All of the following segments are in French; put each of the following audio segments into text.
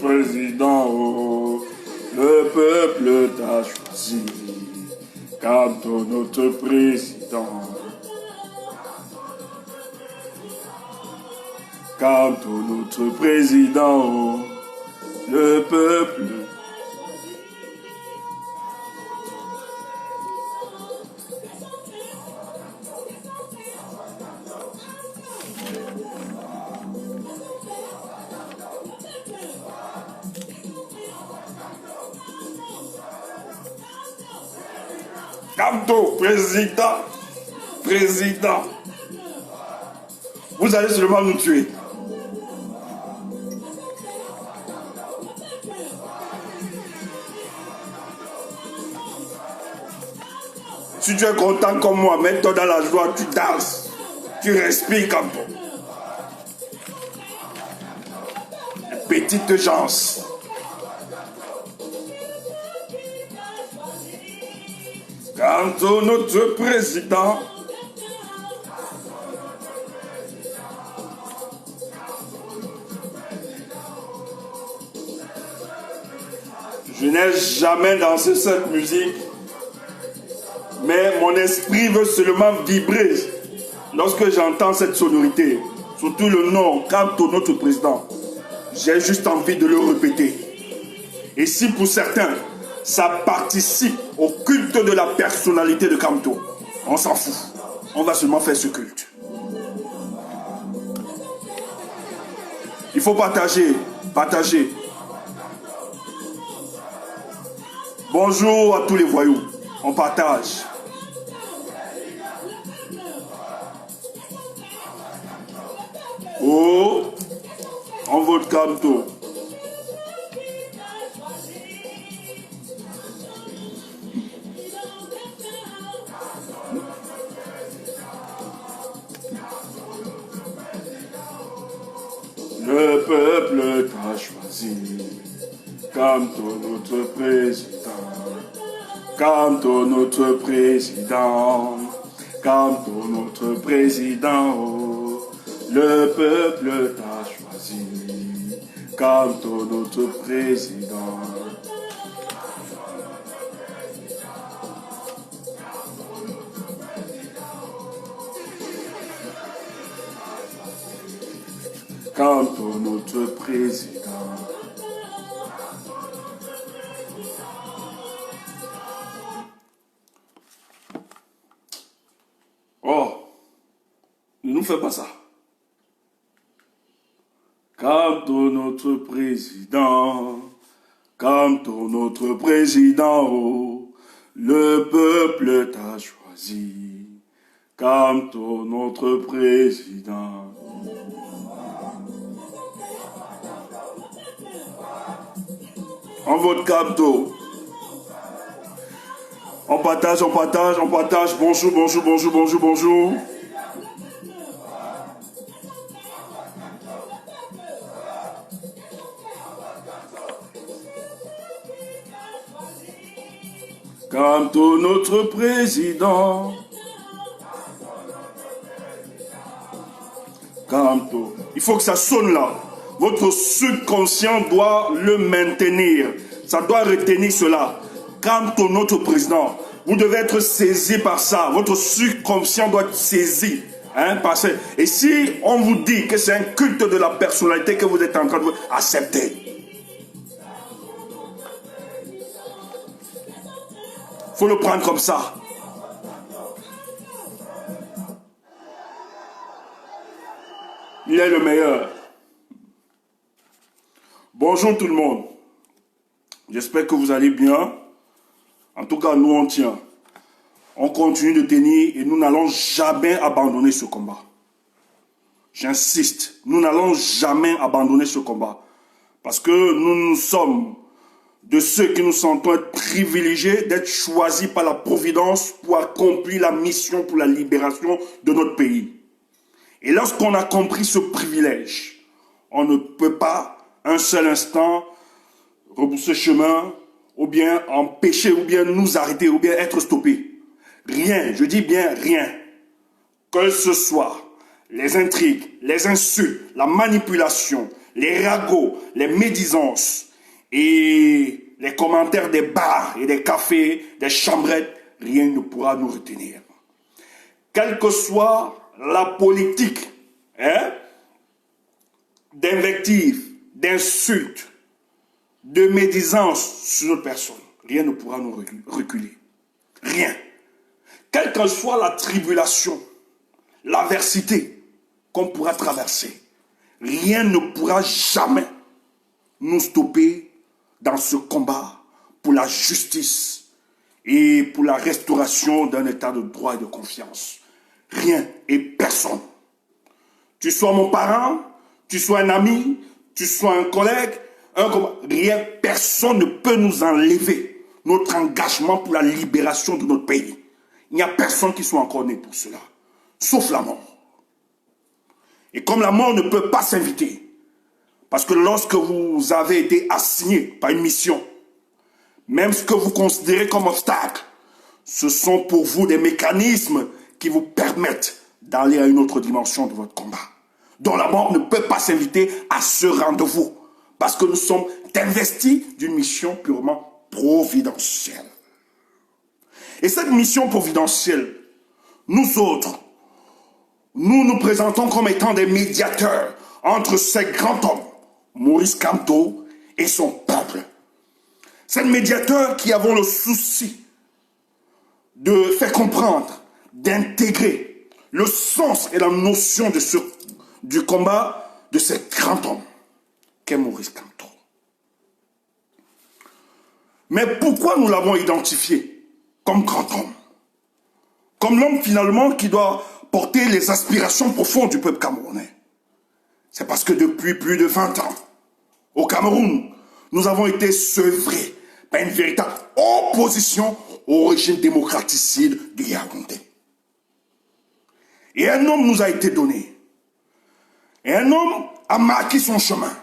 président, oh, le peuple t'a choisi. Canto notre président. Canto notre président, oh, le peuple. Canto, président, président, vous allez seulement nous tuer. Si tu es content comme moi, mets-toi dans la joie, tu danses, tu respires, Canto. Petite chance. Canto notre président. Je n'ai jamais dansé cette musique, mais mon esprit veut seulement vibrer lorsque j'entends cette sonorité, surtout le nom Canto notre président. J'ai juste envie de le répéter. Et si pour certains, ça participe au culte de la personnalité de Canto, on s'en fout. On va seulement faire ce culte. Il faut partager, partager. Bonjour à tous les voyous. On partage. Oh, on vote Canto. Le peuple t'a choisi, Canto notre président, Canto notre président, Canto notre président, oh, le peuple t'a choisi, Canto notre président. Canto notre président. Oh, ne nous fais pas ça. Canto notre président, Canto notre président, oh, le peuple t'a choisi, Canto notre président. On vote Canto. On partage, on partage, on partage. Bonjour, bonjour, bonjour, bonjour, bonjour. Canto notre président. Canto. Il faut que ça sonne là. Votre subconscient doit le maintenir. Ça doit retenir cela. Canto notre président. Vous devez être saisi par ça. Votre subconscient doit être saisi. Hein, et si on vous dit que c'est un culte de la personnalité que vous êtes en train de accepter. Il faut le prendre comme ça. Il est le meilleur. Bonjour tout le monde. J'espère que vous allez bien. En tout cas, nous on tient. On continue de tenir et nous n'allons jamais abandonner ce combat. J'insiste, nous n'allons jamais abandonner ce combat. Parce que nous sommes de ceux qui nous sentons être privilégiés d'être choisis par la Providence pour accomplir la mission pour la libération de notre pays. Et lorsqu'on a compris ce privilège, on ne peut pas un seul instant rebousser chemin, ou bien empêcher, ou bien nous arrêter, ou bien être stoppés. Rien, je dis bien rien. Que ce soit les intrigues, les insultes, la manipulation, les ragots, les médisances et les commentaires des bars et des cafés, des chambrettes, rien ne pourra nous retenir. Quelle que soit la politique, d'invectives, d'insultes, de médisance sur notre personne, rien ne pourra nous reculer. Rien. Quelle que soit la tribulation, l'adversité qu'on pourra traverser, rien ne pourra jamais nous stopper dans ce combat pour la justice et pour la restauration d'un état de droit et de confiance. Rien et personne. Tu sois mon parent, tu sois un ami, tu sois un collègue, rien, personne ne peut nous enlever notre engagement pour la libération de notre pays. Il n'y a personne qui soit encore né pour cela, sauf la mort. Et comme la mort ne peut pas s'inviter, parce que lorsque vous avez été assigné par une mission, même ce que vous considérez comme obstacle, ce sont pour vous des mécanismes qui vous permettent d'aller à une autre dimension de votre combat, dont la mort ne peut pas s'inviter à ce rendez-vous, parce que nous sommes investis d'une mission purement providentielle. Et cette mission providentielle, nous autres, nous nous présentons comme étant des médiateurs entre ces grands hommes, Maurice Kamto et son peuple. Ces médiateurs qui avons le souci de faire comprendre, d'intégrer le sens et la notion du combat de ces grands hommes qu'est Maurice Kamto. Mais pourquoi nous l'avons identifié comme grand homme? Comme l'homme finalement qui doit porter les aspirations profondes du peuple camerounais. C'est parce que depuis plus de 20 ans, au Cameroun, nous avons été sevrés par une véritable opposition au régime démocraticide de Yaoundé. Et un homme nous a été donné. Et un homme a marqué son chemin.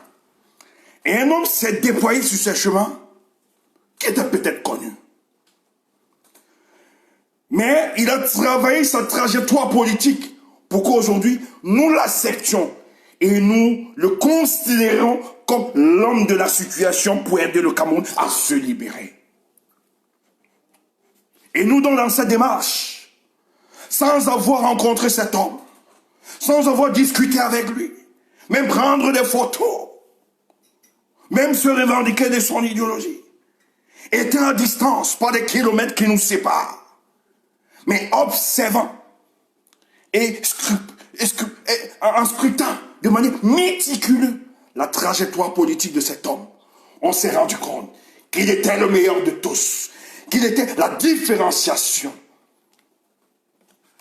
Et un homme s'est déployé sur ce chemin qui était peut-être connu. Mais il a travaillé sa trajectoire politique pour qu'aujourd'hui, nous l'acceptions et nous le considérons comme l'homme de la situation pour aider le Cameroun à se libérer. Et nous, dans cette démarche, sans avoir rencontré cet homme, sans avoir discuté avec lui, même prendre des photos, même se revendiquer de son idéologie, étant à distance, pas des kilomètres qui nous séparent, mais observant et en scrutant de manière méticuleuse la trajectoire politique de cet homme, on s'est rendu compte qu'il était le meilleur de tous, qu'il était la différenciation.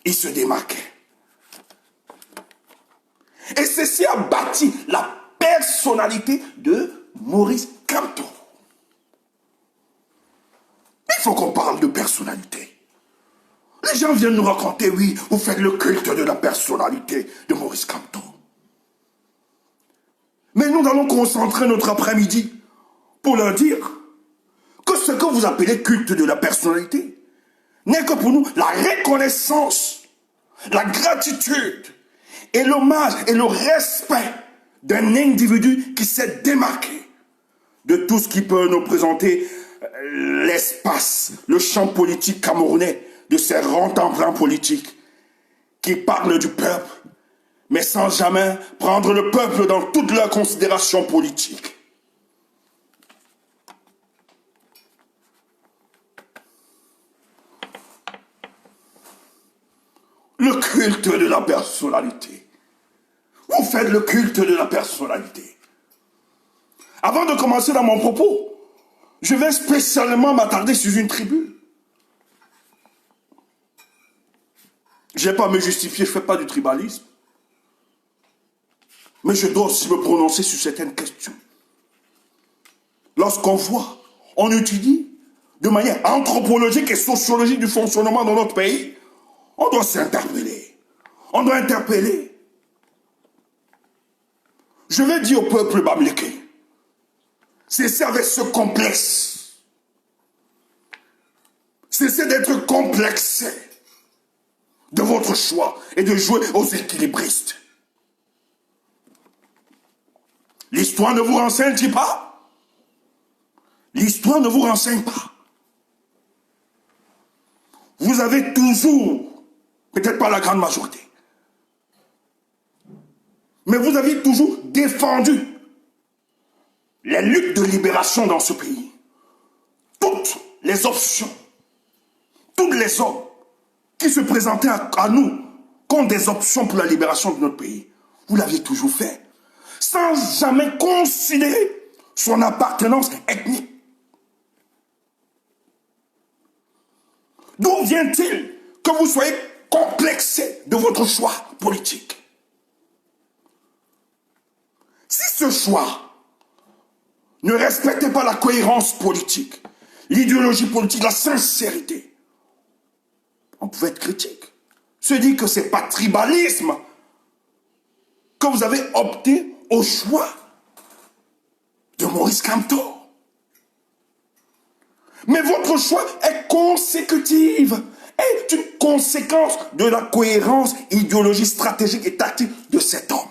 Il se démarquait. Et ceci a bâti la personnalité de Maurice Kamto. Il faut qu'on parle de personnalité. Les gens viennent nous raconter, oui, vous faites le culte de la personnalité de Maurice Kamto. Mais nous allons concentrer notre après-midi pour leur dire que ce que vous appelez culte de la personnalité n'est que pour nous la reconnaissance, la gratitude et l'hommage et le respect d'un individu qui s'est démarqué de tout ce qui peut nous présenter l'espace, le champ politique camerounais, de ces contemporains politiques qui parlent du peuple, mais sans jamais prendre le peuple dans toutes leurs considérations politiques. Le culte de la personnalité. Vous faites le culte de la personnalité. Avant de commencer dans mon propos, je vais spécialement m'attarder sur une tribu. Je n'ai pas à me justifier, je ne fais pas du tribalisme. Mais je dois aussi me prononcer sur certaines questions. Lorsqu'on voit, on étudie de manière anthropologique et sociologique du fonctionnement de notre pays, on doit s'interpeller. On doit interpeller. Je vais dire au peuple bamléké, cessez avec ce complexe. Cessez d'être complexé de votre choix et de jouer aux équilibristes. L'histoire ne vous renseigne pas? L'histoire ne vous renseigne pas. Vous avez toujours, peut-être pas la grande majorité, mais vous avez toujours défendu les luttes de libération dans ce pays. Toutes les options, tous les hommes qui se présentaient à nous comme des options pour la libération de notre pays, vous l'aviez toujours fait, sans jamais considérer son appartenance ethnique. D'où vient-il que vous soyez complexé de votre choix politique? Si ce choix ne respectait pas la cohérence politique, l'idéologie politique, la sincérité, on pouvait être critique. Se dire que ce n'est pas tribalisme, que vous avez opté au choix de Maurice Kamto. Mais votre choix est consécutif, est une conséquence de la cohérence idéologique, stratégique et tactique de cet homme.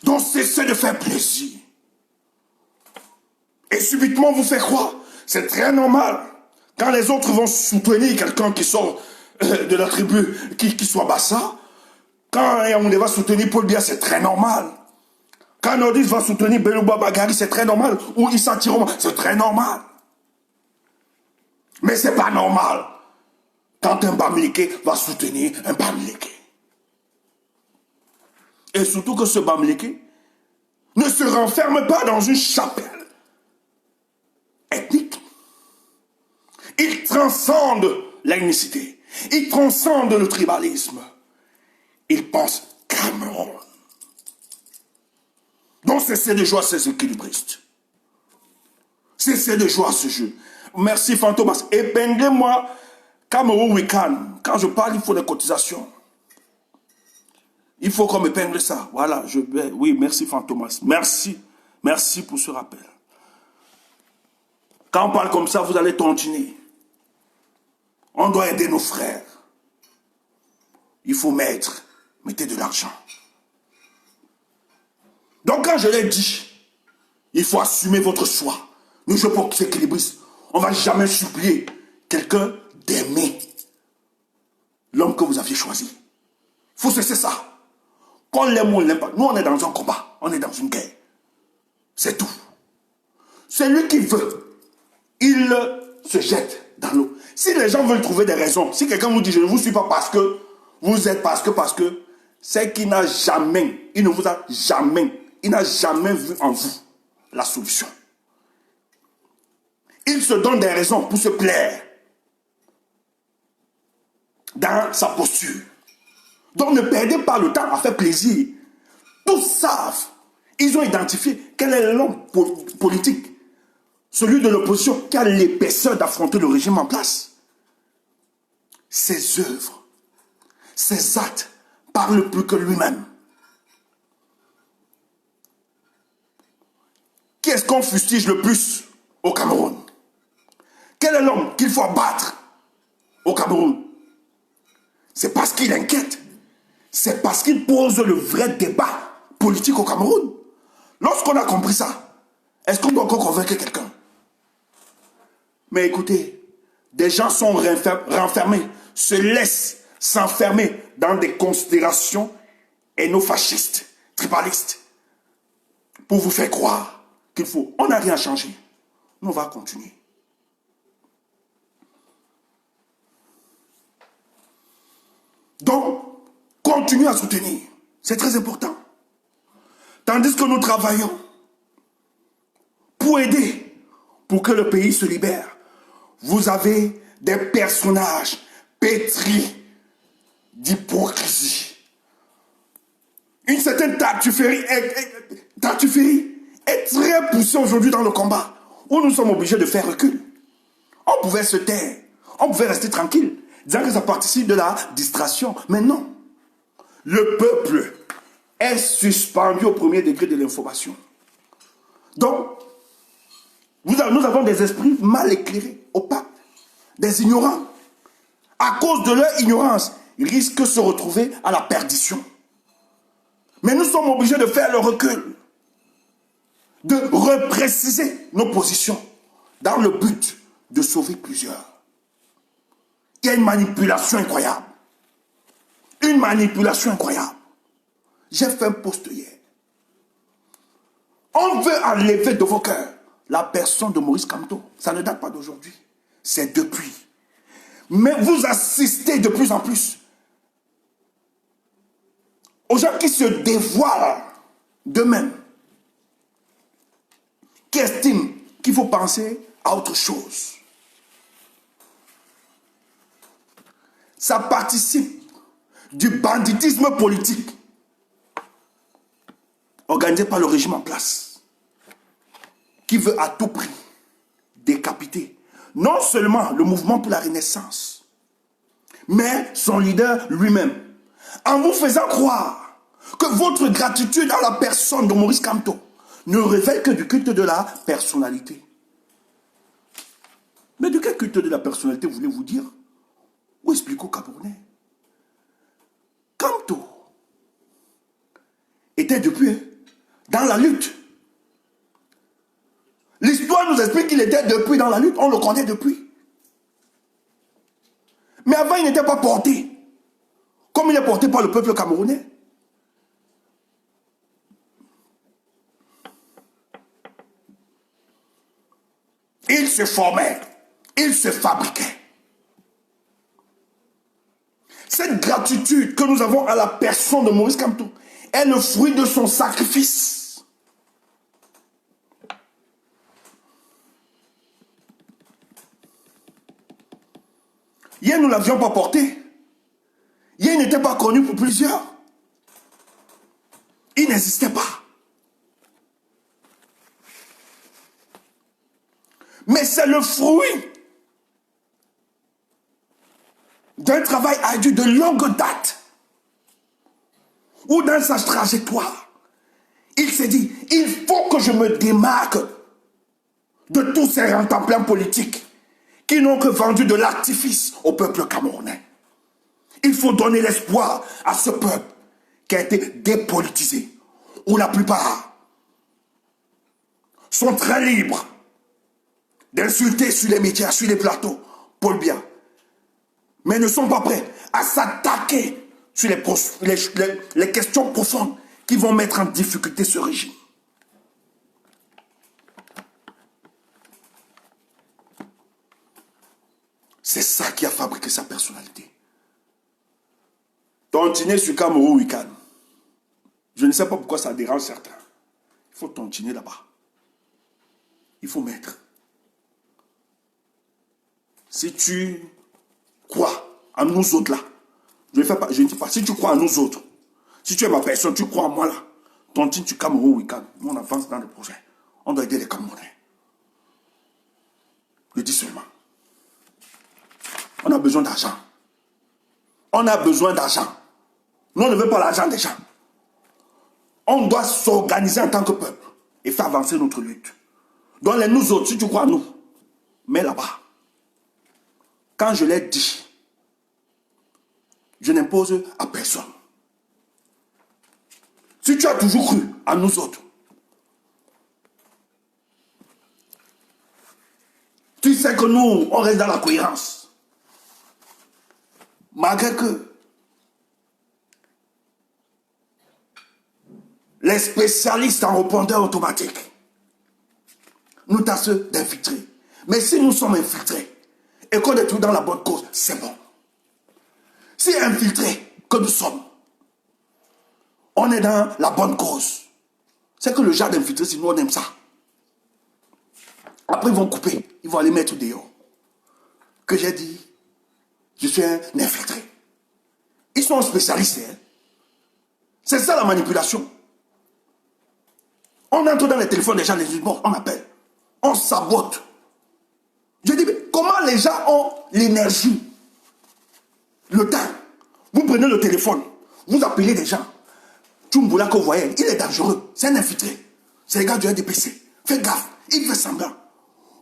Donc cessez de faire plaisir. Et subitement vous faites croire, c'est très normal, quand les autres vont soutenir quelqu'un qui sort de la tribu, qui soit Bassa, quand on va soutenir Paul Biya, c'est très normal. Quand Nordis va soutenir Belouba Bagari, c'est très normal. Ou Issa Tiroma, c'est très normal. Mais c'est pas normal quand un Bamileke va soutenir un Bamileke. Et surtout que ce Bamileke ne se renferme pas dans une chapelle ethnique. Il transcende l'ethnicité. Il transcende le tribalisme. Il pense Cameroun. Donc cessez de jouer à ces équilibristes. Cessez de jouer à ce jeu. Merci Fantomas. Épinglez-moi Cameroun Weekend. Quand je parle, il faut des cotisations. Il faut qu'on m'épingle ça. Voilà, je vais. Oui, merci Fantomas. Merci. Merci pour ce rappel. Quand on parle comme ça, vous allez tontiner. On doit aider nos frères. Il faut mettez de l'argent. Donc quand je l'ai dit, il faut assumer votre choix. Nous jouons pour s'équilibristes. On ne va jamais supplier quelqu'un d'aimer l'homme que vous aviez choisi. Il faut cesser ça. Qu'on l'aime ou on ne l'aime pas. Nous, on est dans un combat. On est dans une guerre. C'est tout. Celui qui veut, il se jette dans l'eau. Si les gens veulent trouver des raisons, si quelqu'un vous dit je ne vous suis pas parce que vous êtes parce que, c'est qu'il n'a jamais, il ne vous a jamais, il n'a jamais vu en vous la solution. Il se donne des raisons pour se plaire dans sa posture. Donc ne perdez pas le temps à faire plaisir. Tous savent, ils ont identifié quel est l'homme politique, celui de l'opposition qui a l'épaisseur d'affronter le régime en place. Ses œuvres, ses actes parlent plus que lui-même. Qui est-ce qu'on fustige le plus au Cameroun? Quel est l'homme qu'il faut abattre au Cameroun? C'est parce qu'il inquiète. C'est parce qu'il pose le vrai débat politique au Cameroun. Lorsqu'on a compris ça, est-ce qu'on doit encore convaincre quelqu'un? Mais écoutez, des gens sont renfermés, se laissent s'enfermer dans des considérations ethno-fascistes, tribalistes, pour vous faire croire qu'il faut. On n'a rien changé. Nous, on va continuer. Donc, continuez à soutenir. C'est très important. Tandis que nous travaillons pour aider, pour que le pays se libère. Vous avez des personnages pétris d'hypocrisie. Une certaine Tartufferie est très poussée aujourd'hui dans le combat, où nous sommes obligés de faire recul. On pouvait se taire, on pouvait rester tranquille, disant que ça participe de la distraction. Mais non. Le peuple est suspendu au premier degré de l'information. Donc, nous avons des esprits mal éclairés, opaques, des ignorants. À cause de leur ignorance, ils risquent de se retrouver à la perdition. Mais nous sommes obligés de faire le recul, de repréciser nos positions dans le but de sauver plusieurs. Il y a une manipulation incroyable. Une manipulation incroyable. J'ai fait un post hier. On veut enlever de vos cœurs la personne de Maurice Kamto. Ça ne date pas d'aujourd'hui. C'est depuis. Mais vous assistez de plus en plus aux gens qui se dévoilent d'eux-mêmes, qui estiment qu'il faut penser à autre chose. Ça participe du banditisme politique organisé par le régime en place, qui veut à tout prix décapiter non seulement le mouvement pour la Renaissance, mais son leader lui-même, en vous faisant croire que votre gratitude à la personne de Maurice Kamto ne révèle que du culte de la personnalité. Mais de quel culte de la personnalité voulez-vous dire? Ou expliquez aux Camerounais. Kamto était depuis dans la lutte. L'histoire nous explique qu'il était depuis dans la lutte. On le connaît depuis. Mais avant, il n'était pas porté comme il est porté par le peuple camerounais. Il se formait, il se fabriquait. Cette gratitude que nous avons à la personne de Maurice Kamto est le fruit de son sacrifice. Hier, nous ne l'avions pas porté. Hier, il n'était pas connu pour plusieurs. Il n'existait pas. Mais c'est le fruit d'un travail ardu de longue date, où dans sa trajectoire, il s'est dit, il faut que je me démarque de tous ces rentemplants politiques qui n'ont que vendu de l'artifice au peuple camerounais. Il faut donner l'espoir à ce peuple qui a été dépolitisé, où la plupart sont très libres d'insulter sur les médias, sur les plateaux, Paul Biya, mais ne sont pas prêts à s'attaquer sur les questions profondes qui vont mettre en difficulté ce régime. C'est ça qui a fabriqué sa personnalité. Tontiner sur Cameroun Week-end. Je ne sais pas pourquoi ça dérange certains. Il faut tontiner là-bas. Il faut mettre. Si tu crois en nous autres là, je ne dis pas, si tu crois en nous autres, si tu es ma personne, tu crois en moi là, tontine sur Cameroun Week-end. Nous on avance dans le projet. On doit aider les Camerounais. Je dis seulement. On a besoin d'argent. On a besoin d'argent. Nous, on ne veut pas l'argent des gens. On doit s'organiser en tant que peuple et faire avancer notre lutte. Donc, les nous autres, si tu crois en nous, mets là-bas. Quand je l'ai dit, je n'impose à personne. Si tu as toujours cru à nous autres, tu sais que nous, on reste dans la cohérence. Malgré que les spécialistes en répondeur automatique nous tassent d'infiltrer. Mais si nous sommes infiltrés et qu'on est tous dans la bonne cause, c'est bon. Si infiltrés que nous sommes, on est dans la bonne cause. C'est que le genre d'infiltré, si nous on aime ça. Après ils vont couper, ils vont aller mettre dehors. Que j'ai dit, je suis un infiltré. Ils sont spécialistes. Hein? C'est ça la manipulation. On entre dans les téléphones des gens, les bon, on appelle. On sabote. Je dis, mais comment les gens ont l'énergie, le temps? Vous prenez le téléphone, vous appelez des gens. Tchumboula que vous voyez, il est dangereux. C'est un infiltré. C'est le gars du RDPC. Faites gaffe, il fait semblant.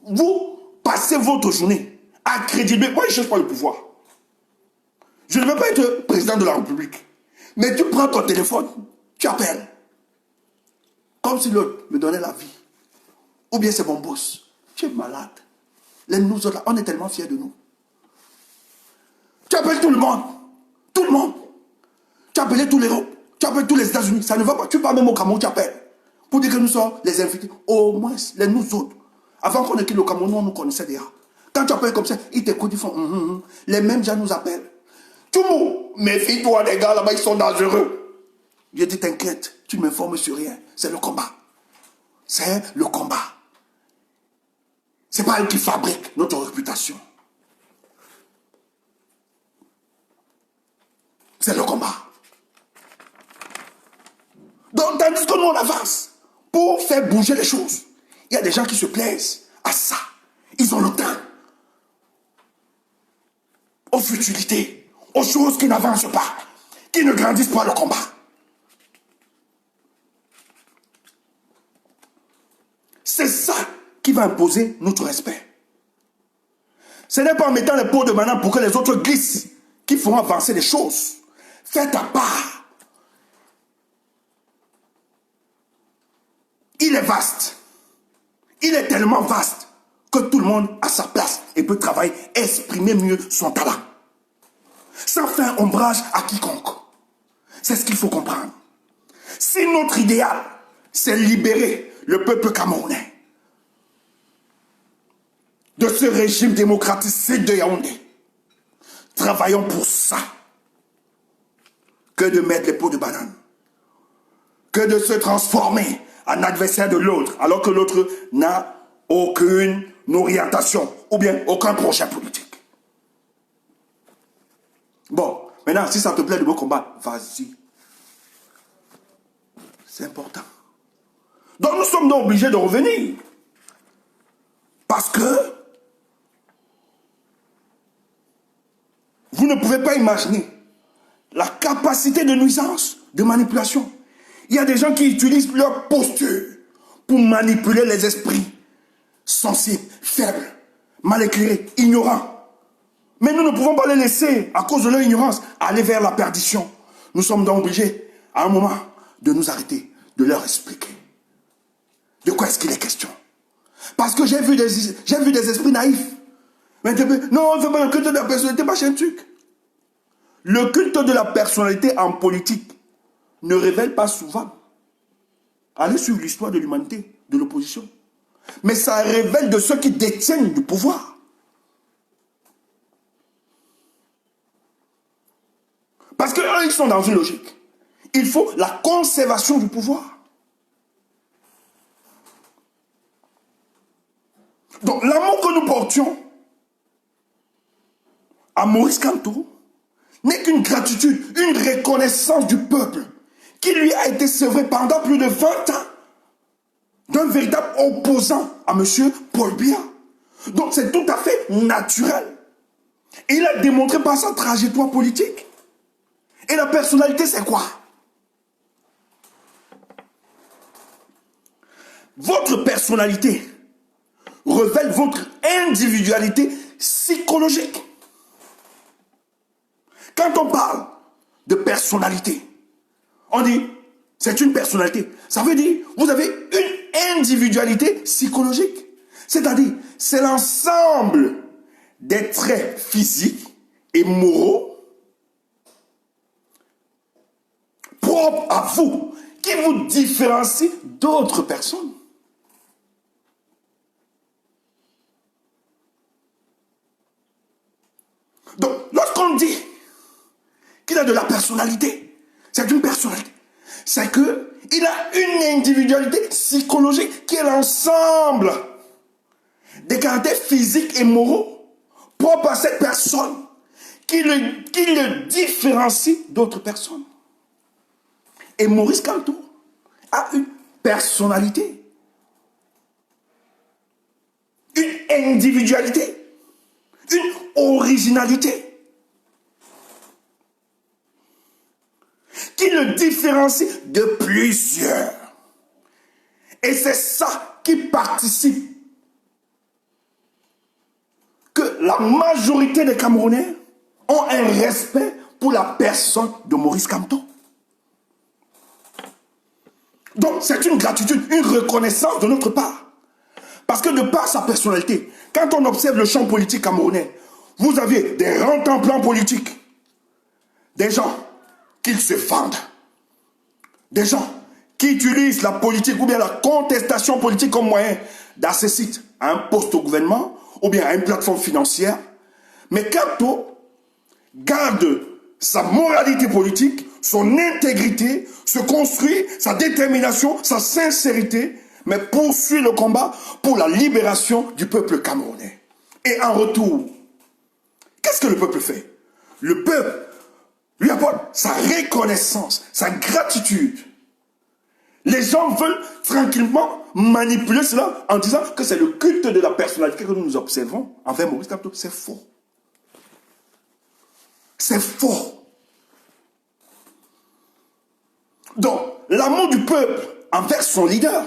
Vous passez votre journée à créditer. Moi, je ne cherche pas le pouvoir. Je ne veux pas être président de la République. Mais tu prends ton téléphone, Tu appelles. Comme si l'autre me donnait la vie. Ou bien c'est mon boss. Tu es malade. Nous autres, là, on est tellement fiers de nous. Tu appelles tout le monde. Tout le monde. Tu appelles toute l'Europe. Tu appelles tous les États-Unis. Ça ne va pas. Tu parles même au Cameroun, tu appelles. Pour dire que nous sommes les invités. Au moins, nous autres. Avant qu'on ait quitté le Cameroun, on nous connaissait déjà. Quand tu appelles comme ça, ils t'écoutent, ils font Les mêmes gens nous appellent. Tout le monde, méfie-toi des gars là-bas, ils sont dangereux. Je dis, t'inquiète, tu ne m'informes sur rien. C'est le combat. C'est le combat. C'est pas elle qui fabrique notre réputation. C'est le combat. Donc, tandis que nous, on avance pour faire bouger les choses. Il y a des gens qui se plaisent à ça. Ils ont le temps. Aux futilités, aux choses qui n'avancent pas, qui ne grandissent pas le combat. C'est ça qui va imposer notre respect. Ce n'est pas en mettant les pots de banane pour que les autres glissent qui feront avancer les choses. Fais ta part. Il est vaste. Il est tellement vaste que tout le monde a sa place et peut travailler, exprimer mieux son talent. Sans faire ombrage à quiconque. C'est ce qu'il faut comprendre. Si notre idéal, c'est libérer le peuple camerounais de ce régime démocratique de Yaoundé, travaillons pour ça. Que de mettre les pots de banane. Que de se transformer en adversaire de l'autre, alors que l'autre n'a aucune orientation ou bien aucun projet politique. Bon, maintenant, si ça te plaît de me combattre, vas-y. C'est important. Donc nous sommes donc obligés de revenir. Parce que vous ne pouvez pas imaginer la capacité de nuisance, de manipulation. Il y a des gens qui utilisent leur posture pour manipuler les esprits sensibles, faibles, mal éclairés, ignorants. Mais nous ne pouvons pas les laisser, à cause de leur ignorance, aller vers la perdition. Nous sommes donc obligés, à un moment, de nous arrêter, de leur expliquer. De quoi est-ce qu'il est question? Parce que j'ai vu des esprits naïfs. Mais non, on ne fait pas le culte de la personnalité, pas chez un truc. Le culte de la personnalité en politique ne révèle pas souvent. Allez suivre l'histoire de l'humanité, de l'opposition. Mais ça révèle de ceux qui détiennent du pouvoir. Parce qu'eux, ils sont dans une logique. Il faut la conservation du pouvoir. Donc l'amour que nous portions à Maurice Kamto n'est qu'une gratitude, une reconnaissance du peuple qui lui a été sevré pendant plus de 20 ans d'un véritable opposant à M. Paul Biya. Donc c'est tout à fait naturel. Et il a démontré par sa trajectoire politique. Et la personnalité, c'est quoi? Votre personnalité révèle votre individualité psychologique. Quand on parle de personnalité, on dit c'est une personnalité. Ça veut dire vous avez une individualité psychologique. C'est-à-dire c'est l'ensemble des traits physiques et moraux propres à vous qui vous différencient d'autres personnes. Donc, lorsqu'on dit qu'il a de la personnalité, c'est une personnalité. C'est qu'il a une individualité psychologique qui est l'ensemble des caractères physiques et moraux propres à cette personne qui le différencie d'autres personnes. Et Maurice Kamto a une personnalité, une individualité, une originalité qui le différencie de plusieurs. Et c'est ça qui participe que la majorité des Camerounais ont un respect pour la personne de Maurice Kamto. Donc, c'est une gratitude, une reconnaissance de notre part. Parce que de par sa personnalité, quand on observe le champ politique camerounais, vous avez des rentemplants politiques, des gens qui se vendent, des gens qui utilisent la politique ou bien la contestation politique comme moyen d'accéder à un poste au gouvernement ou bien à une plateforme financière. Mais Capto garde sa moralité politique, son intégrité, se construit, sa détermination, sa sincérité, mais poursuit le combat pour la libération du peuple camerounais. Et en retour, qu'est-ce que le peuple fait? Le peuple lui apporte sa reconnaissance, sa gratitude. Les gens veulent tranquillement manipuler cela en disant que c'est le culte de la personnalité que nous observons envers Maurice Capto. C'est faux. C'est faux. Donc, l'amour du peuple envers son leader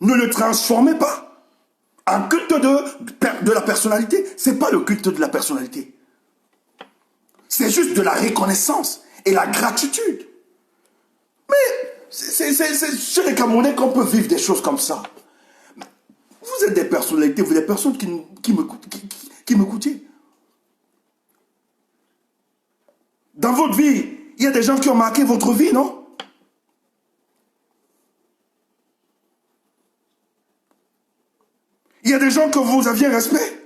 ne le transformez pas en culte de la personnalité. Ce n'est pas le culte de la personnalité. C'est juste de la reconnaissance et la gratitude. Mais c'est chez les Camerounais qu'on peut vivre des choses comme ça. Vous êtes des personnalités, vous êtes des personnes qui m'écoutez. Dans votre vie, il y a des gens qui ont marqué votre vie, non? Il y a des gens que vous aviez respect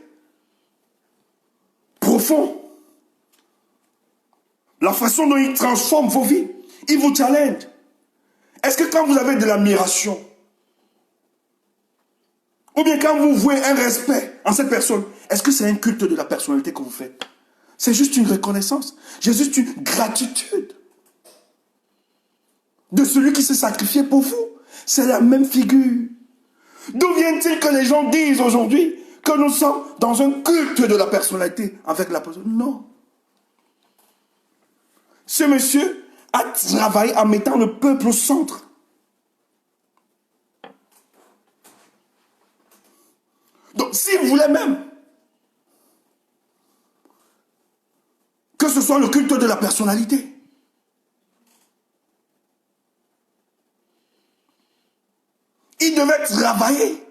profond. La façon dont ils transforment vos vies, ils vous challengent. Est-ce que quand vous avez de l'admiration, ou bien quand vous vouez un respect en cette personne, est-ce que c'est un culte de la personnalité que vous faites? C'est juste une reconnaissance. C'est juste une gratitude de celui qui s'est sacrifié pour vous. C'est la même figure. D'où vient-il que les gens disent aujourd'hui que nous sommes dans un culte de la personnalité avec la personne? Non. Ce monsieur a travaillé en mettant le peuple au centre. Donc, s'il voulait même que ce soit le culte de la personnalité, il devait travailler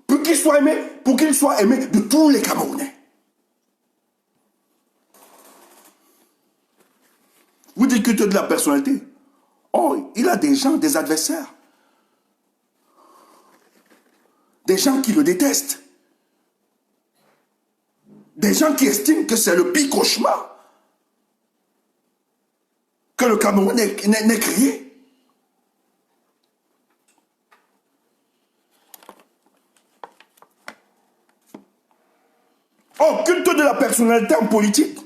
pour qu'il soit aimé de tous les Camerounais. Vous dites culte de la personnalité. Oh, il a des gens, des adversaires. Des gens qui le détestent. Des gens qui estiment que c'est le pire cauchemar que le Cameroun n'ait créé. Oh, culte de la personnalité en politique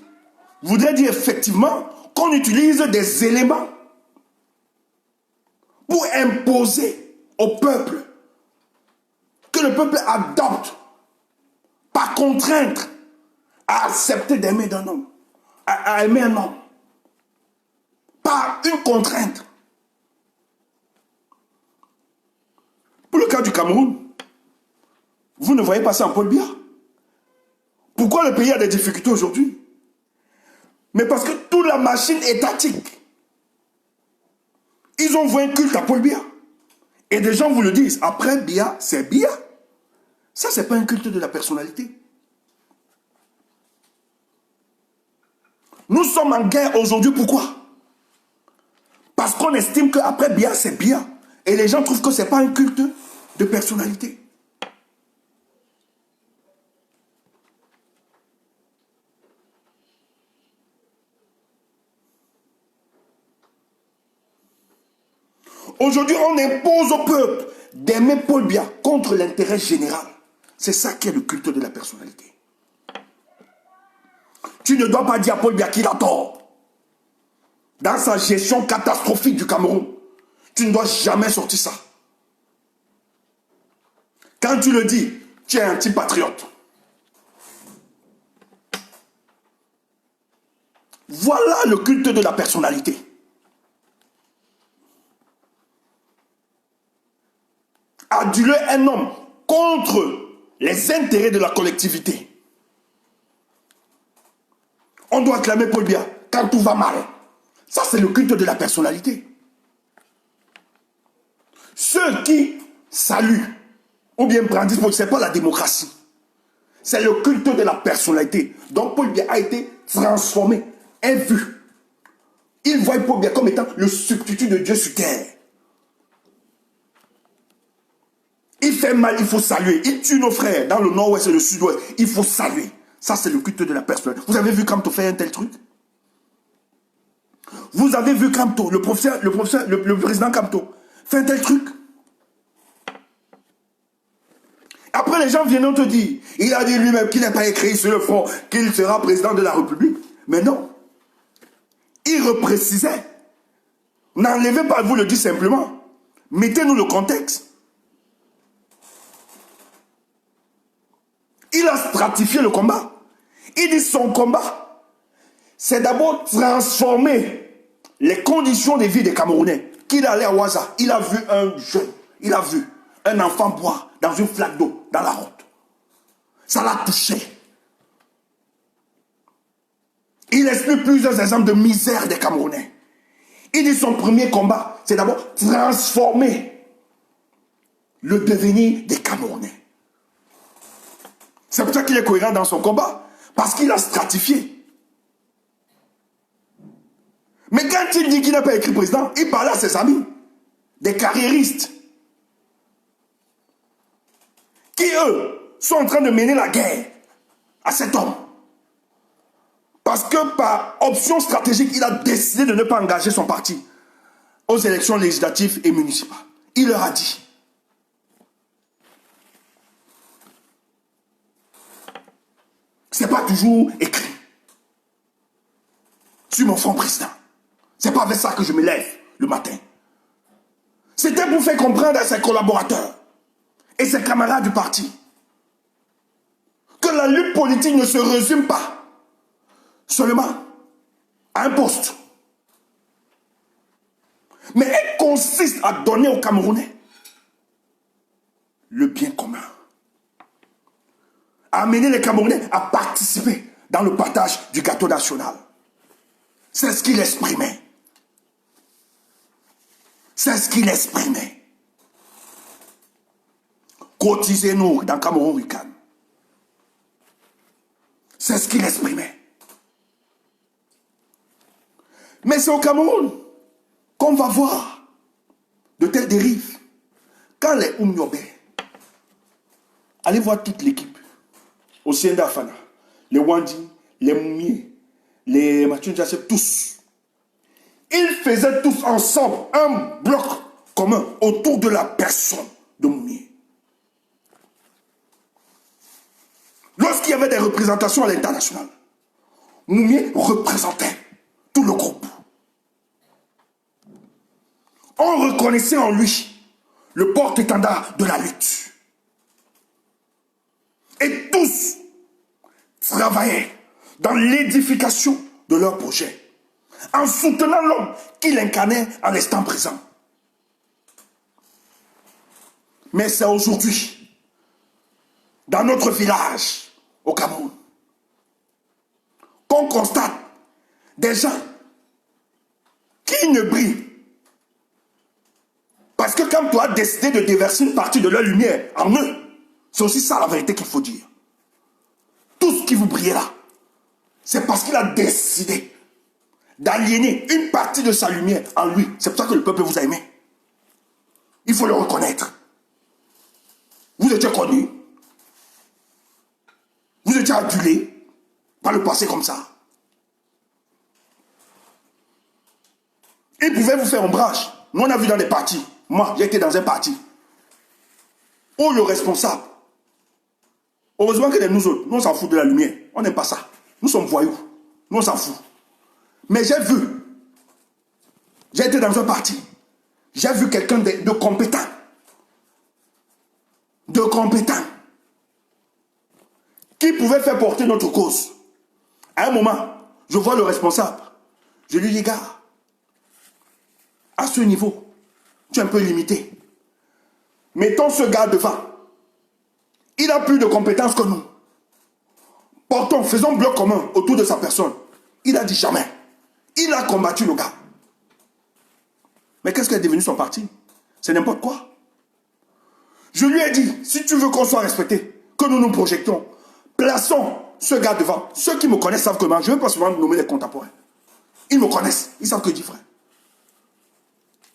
voudrait dire effectivement qu'on utilise des éléments pour imposer au peuple, que le peuple adopte, par contrainte, à accepter d'aimer d'un homme, à aimer un homme, par une contrainte. Pour le cas du Cameroun, vous ne voyez pas ça en Paul Biya. Pourquoi le pays a des difficultés aujourd'hui? Mais parce que toute la machine étatique, ils ont voué un culte à Paul Biya. Et des gens vous le disent, après Biya, c'est Biya. Ça, c'est pas un culte de la personnalité. Nous sommes en guerre aujourd'hui, pourquoi? Parce qu'on estime qu'après Biya, c'est Biya. Et les gens trouvent que ce n'est pas un culte de personnalité. Aujourd'hui, on impose au peuple d'aimer Paul Biya contre l'intérêt général. C'est ça qui est le culte de la personnalité. Tu ne dois pas dire à Paul Biya qu'il a tort. Dans sa gestion catastrophique du Cameroun, tu ne dois jamais sortir ça. Quand tu le dis, tu es un petit patriote. Voilà le culte de la personnalité. Aduler un homme contre les intérêts de la collectivité. On doit acclamer Paul Biya quand tout va mal. Ça, c'est le culte de la personnalité. Ceux qui saluent ou bien brandissent, ce n'est pas la démocratie. C'est le culte de la personnalité. Donc Paul Biya a été transformé, invu. Il voit Paul Biya comme étant le substitut de Dieu sur terre. Il fait mal, il faut saluer. Il tue nos frères dans le nord-ouest et le sud-ouest. Il faut saluer. Ça, c'est le culte de la personnalité. Vous avez vu Kamto faire un tel truc? Vous avez vu Kamto, le président Kamto, fait un tel truc? Après, les gens viennent te dire, il a dit lui-même qu'il n'a pas écrit sur le front qu'il sera président de la République. Mais non. Il reprécisait. N'enlevez pas, vous le dites simplement. Mettez-nous le contexte. Il a stratifié le combat. Il dit son combat, c'est d'abord transformer les conditions de vie des Camerounais. Qu'il allait à Ouaza, il a vu un jeune, il a vu un enfant boire dans une flaque d'eau, dans la route. Ça l'a touché. Il explique plusieurs exemples de misère des Camerounais. Il dit son premier combat, c'est d'abord transformer le devenir des Camerounais. C'est pour ça qu'il est cohérent dans son combat, parce qu'il a stratifié. Mais quand il dit qu'il n'a pas écrit président, il parle à ses amis, des carriéristes, qui eux sont en train de mener la guerre à cet homme. Parce que par option stratégique, il a décidé de ne pas engager son parti aux élections législatives et municipales. Il leur a dit. C'est pas toujours écrit sur mon front président. C'est pas avec ça que je me lève le matin. C'était pour faire comprendre à ses collaborateurs et ses camarades du parti que la lutte politique ne se résume pas seulement à un poste. Mais elle consiste à donner aux Camerounais le bien commun. À amener les Camerounais à participer dans le partage du gâteau national. C'est ce qu'il exprimait. C'est ce qu'il exprimait. Cotisez-nous dans Cameroun Rican. C'est ce qu'il exprimait. Mais c'est au Cameroun qu'on va voir de telles dérives. Quand les Oumniobé, allez voir toute l'équipe, au Sienda Fana, les Wandi, les Moumier, les Mathieu Ndiassé, tous. Ils faisaient tous ensemble un bloc commun autour de la personne de Moumier. Lorsqu'il y avait des représentations à l'international, Moumier représentait tout le groupe. On reconnaissait en lui le porte-étendard de la lutte. Et tous travaillaient dans l'édification de leur projet, en soutenant l'homme qu'il incarnait en restant présent. Mais c'est aujourd'hui, dans notre village, au Cameroun, qu'on constate des gens qui ne brillent. Parce que quand tu as décidé de déverser une partie de leur lumière en eux, c'est aussi ça la vérité qu'il faut dire. Tout ce qui vous brille là, c'est parce qu'il a décidé d'aliéner une partie de sa lumière en lui. C'est pour ça que le peuple vous a aimé. Il faut le reconnaître. Vous étiez connu. Vous étiez adulé par le passé comme ça. Il pouvait vous faire ombrage. Nous, on a vu dans des partis. Moi, j'étais dans un parti où le responsable, heureusement que nous autres, nous on s'en fout de la lumière. On n'aime pas ça. Nous sommes voyous. Nous on s'en fout. Mais j'ai été dans un parti. J'ai vu quelqu'un de compétent. De compétent. Qui pouvait faire porter notre cause. À un moment, je vois le responsable. Je lui dis, gars, à ce niveau, tu es un peu limité. Mettons ce gars devant. Il a plus de compétences que nous. Portons, faisons bloc commun autour de sa personne. Il a dit jamais. Il a combattu le gars. Mais qu'est-ce qui est devenu son parti? C'est n'importe quoi. Je lui ai dit, si tu veux qu'on soit respecté, que nous nous projectons, plaçons ce gars devant. Ceux qui me connaissent savent comment. Je ne veux pas souvent nommer les contemporains. Ils me connaissent. Ils savent que je dis frère.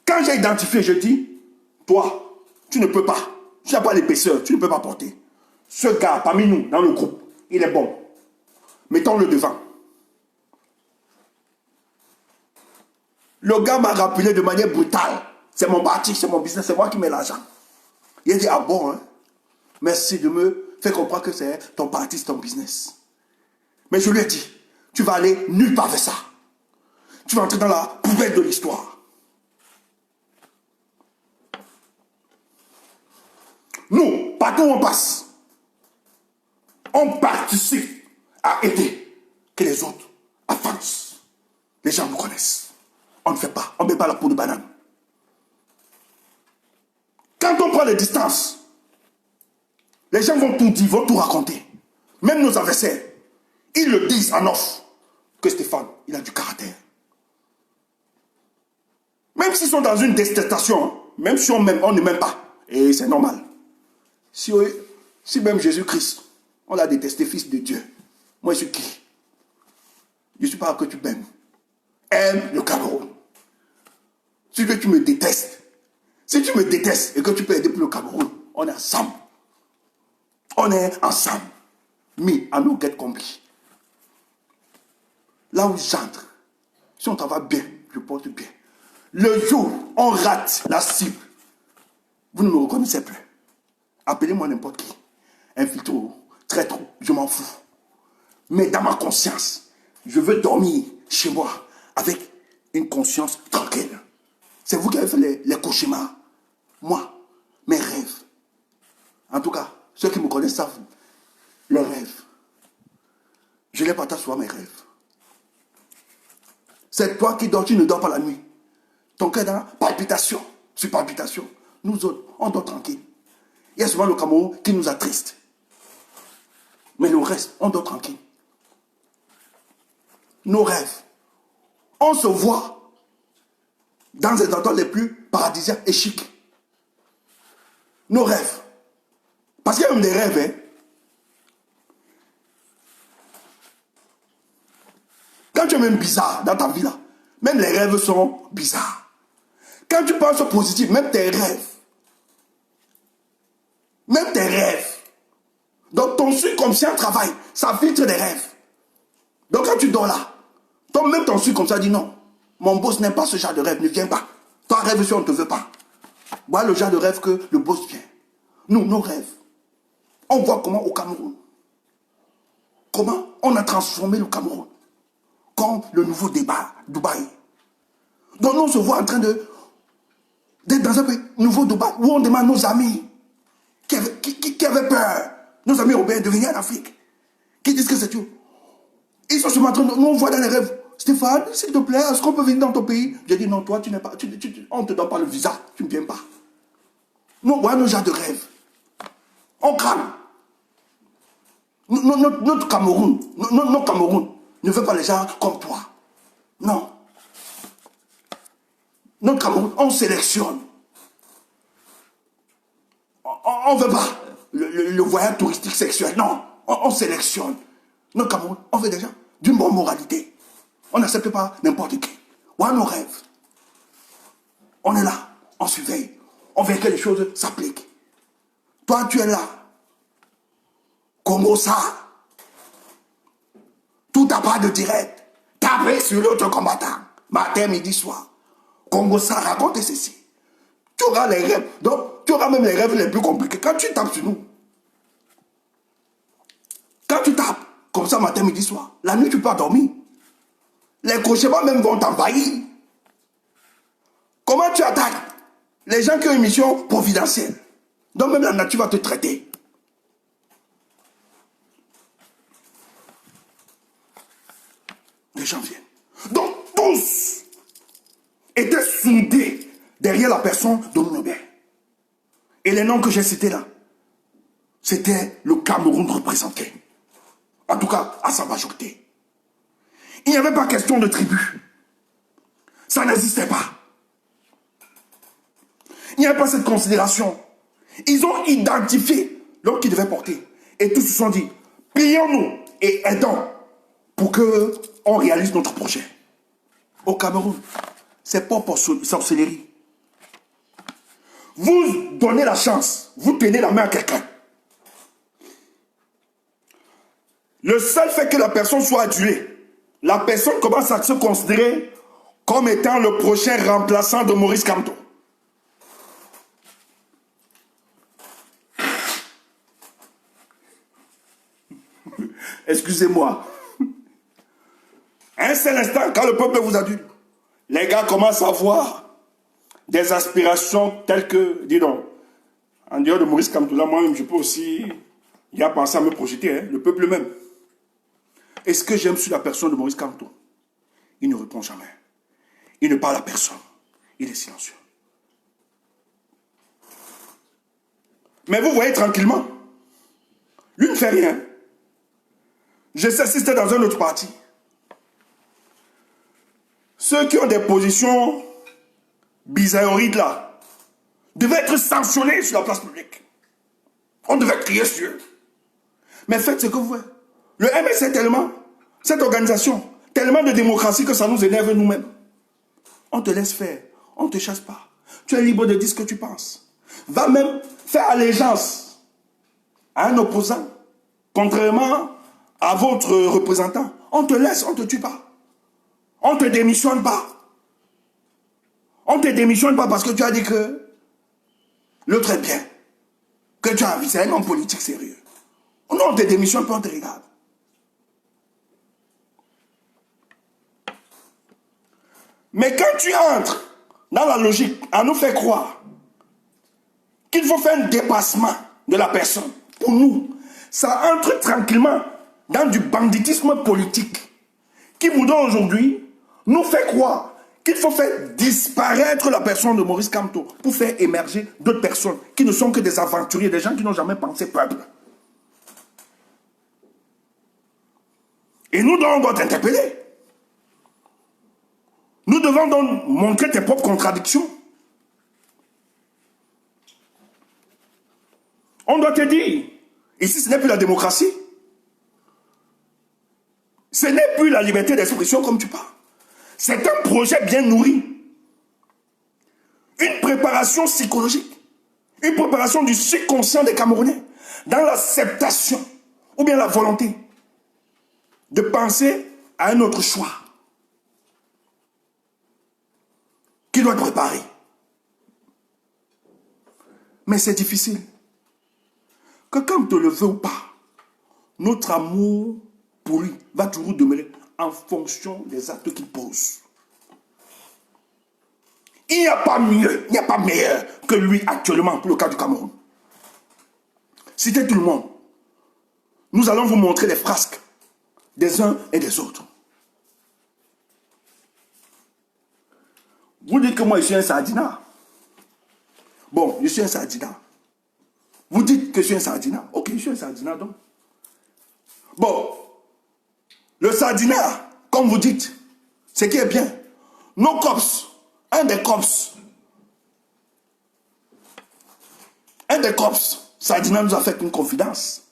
Quand j'ai identifié, je dis, toi, tu ne peux pas. Tu n'as pas l'épaisseur, tu ne peux pas porter. Ce gars, parmi nous, dans le groupe, il est bon. Mettons-le devant. Le gars m'a rappelé de manière brutale. C'est mon parti, c'est mon business, c'est moi qui mets l'argent. Il a dit, ah bon, hein? Merci de me faire comprendre que c'est ton parti, c'est ton business. Mais je lui ai dit, tu vas aller nulle part avec ça. Tu vas entrer dans la poubelle de l'histoire. Nous, partout où on passe, on participe à aider que les autres avancent. Les gens nous connaissent. On ne fait pas, on ne met pas la peau de banane. Quand on prend les distances, les gens vont tout dire, vont tout raconter. Même nos adversaires, ils le disent en off que Stéphane, il a du caractère. Même s'ils sont dans une détestation, même si on ne m'aime pas, et c'est normal. Si même Jésus-Christ, on l'a détesté, fils de Dieu, moi je suis qui? Je ne suis pas que tu m'aimes. Aime le Cameroun. Si tu me détestes, si tu me détestes et que tu peux aider pour le Cameroun, on est ensemble. On est ensemble. Mais à nous get compris. Là où j'entre, si on travaille bien, je porte bien. Le jour où on rate la cible, vous ne me reconnaissez plus. Appelez-moi n'importe qui. Infiltré, traître, je m'en fous. Mais dans ma conscience, je veux dormir chez moi avec une conscience tranquille. C'est vous qui avez fait les cauchemars. Moi, mes rêves. En tout cas, ceux qui me connaissent savent les rêves. Je les partage souvent mes rêves. C'est toi qui dors, tu ne dors pas la nuit. Ton cœur dans palpitation, sur palpitation. Nous autres, on dort tranquille. Il y a souvent le Cameroun qui nous attriste. Mais le reste, on dort tranquille. Nos rêves. On se voit dans les endroits les plus paradisiaques et chics. Nos rêves. Parce qu'il y a même des rêves, hein. Quand tu es même bizarre dans ta vie là, même les rêves sont bizarres. Quand tu penses au positif, même tes rêves. Même tes rêves. Donc ton subconscient travaille, ça filtre des rêves. Donc quand tu dors là, même ton subconscient dit non, mon boss n'aime pas ce genre de rêve, ne viens pas. Toi rêve si on ne te veut pas. Voilà le genre de rêve que le boss vient. Nous, nos rêves. On voit comment au Cameroun, comment on a transformé le Cameroun comme le nouveau débat, Dubaï. Donc nous on se voit en train d'être dans un nouveau Dubaï où on demande à nos amis qui avaient peur, nos amis européens de venir en Afrique, qui disent que c'est tout. Ils sont sur en train de nous on voit dans les rêves. Stéphane, s'il te plaît, est-ce qu'on peut venir dans ton pays? J'ai dit non, toi tu n'es pas, on ne te donne pas le visa, tu ne viens pas. Nous on voit nos gens de rêve. On crame. Notre Cameroun, notre Cameroun ne veut pas les gens comme toi. Non. Notre Cameroun, on sélectionne. On ne veut pas le voyage touristique sexuel. Non, on sélectionne. Notre Cameroun, on veut des gens d'une bonne moralité. On n'accepte pas n'importe qui. Voilà nos rêves. On est là, on surveille. On veut que les choses s'appliquent. Toi, tu es là. Congo ça. Tout à pas de direct. Taper sur l'autre combattant. Matin, midi, soir. Congo ça, raconte ceci. Tu auras les rêves. Donc, tu auras même les rêves les plus compliqués. Quand tu tapes sur nous. Quand tu tapes, comme ça, matin, midi, soir. La nuit, tu peux pas dormir. Les cauchemars même vont t'envahir. Comment tu attaques les gens qui ont une mission providentielle? Donc, même la nature va te traiter. Les gens viennent. Donc tous étaient soudés derrière la personne de Nobel. Et les noms que j'ai cités là, c'était le Cameroun représenté. En tout cas, à sa majorité. Il n'y avait pas question de tribu. Ça n'existait pas. Il Il n'y a pas cette considération. Ils ont identifié l'homme qu'ils devaient porter. Et tous se sont dit, prions-nous et aidons pour qu'on réalise notre projet. Au Cameroun, c'est pas pour sorcellerie. Vous donnez la chance, vous tenez la main à quelqu'un. Le seul fait que la personne soit adulée, la personne commence à se considérer comme étant le prochain remplaçant de Maurice Kamto. Excusez-moi. Un seul instant, quand le peuple vous adule, les gars commencent à avoir des aspirations telles que, dis donc, en dehors de Maurice Kamto, là, moi-même, je peux aussi y a pensé à me projeter, hein, le peuple même. Est-ce que j'aime sur la personne de Maurice Kamto? Il ne répond jamais. Il ne parle à personne. Il est silencieux. Mais vous voyez tranquillement, lui ne fait rien. Je sais si c'était dans un autre parti. Ceux qui ont des positions bizarroïdes là, devaient être sanctionnés sur la place publique. On devait crier sur eux. Mais faites ce que vous voulez. Le MS est tellement, cette organisation, tellement de démocratie que ça nous énerve nous-mêmes. On te laisse faire, on ne te chasse pas. Tu es libre de dire ce que tu penses. Va même faire allégeance à un opposant, contrairement à votre représentant. On te laisse, on ne te tue pas. On ne te démissionne pas. On ne te démissionne pas parce que tu as dit que l'autre est bien. Que tu as envie, c'est un homme politique sérieux. Non, on te démissionne pas, on te regarde. Mais quand tu entres dans la logique à nous faire croire qu'il faut faire un dépassement de la personne, pour nous, ça entre tranquillement dans du banditisme politique qui voudrait aujourd'hui nous fait croire qu'il faut faire disparaître la personne de Maurice Kamto pour faire émerger d'autres personnes qui ne sont que des aventuriers, des gens qui n'ont jamais pensé peuple. Et nous, on doit t'interpeller. Nous devons donc montrer tes propres contradictions. On doit te dire, ici ce n'est plus la démocratie. Ce n'est plus la liberté d'expression comme tu parles. C'est un projet bien nourri. Une préparation psychologique. Une préparation du subconscient des Camerounais dans l'acceptation ou bien la volonté de penser à un autre choix qui doit être préparé. Mais c'est difficile. Que quand tu le veux ou pas, notre amour pour lui va toujours demeurer en fonction des actes qu'il pose. Il n'y a pas mieux, il n'y a pas meilleur que lui actuellement pour le cas du Cameroun. Citez tout le monde. Nous allons vous montrer les frasques des uns et des autres. Vous dites que moi je suis un sardinat. Bon, je suis un sardinat. Vous dites que je suis un sardinat. Ok, je suis un sardinat donc. Bon, le sardinat, comme vous dites, ce qui est bien, nos cops, un des cops, sardinat nous a fait une confidence.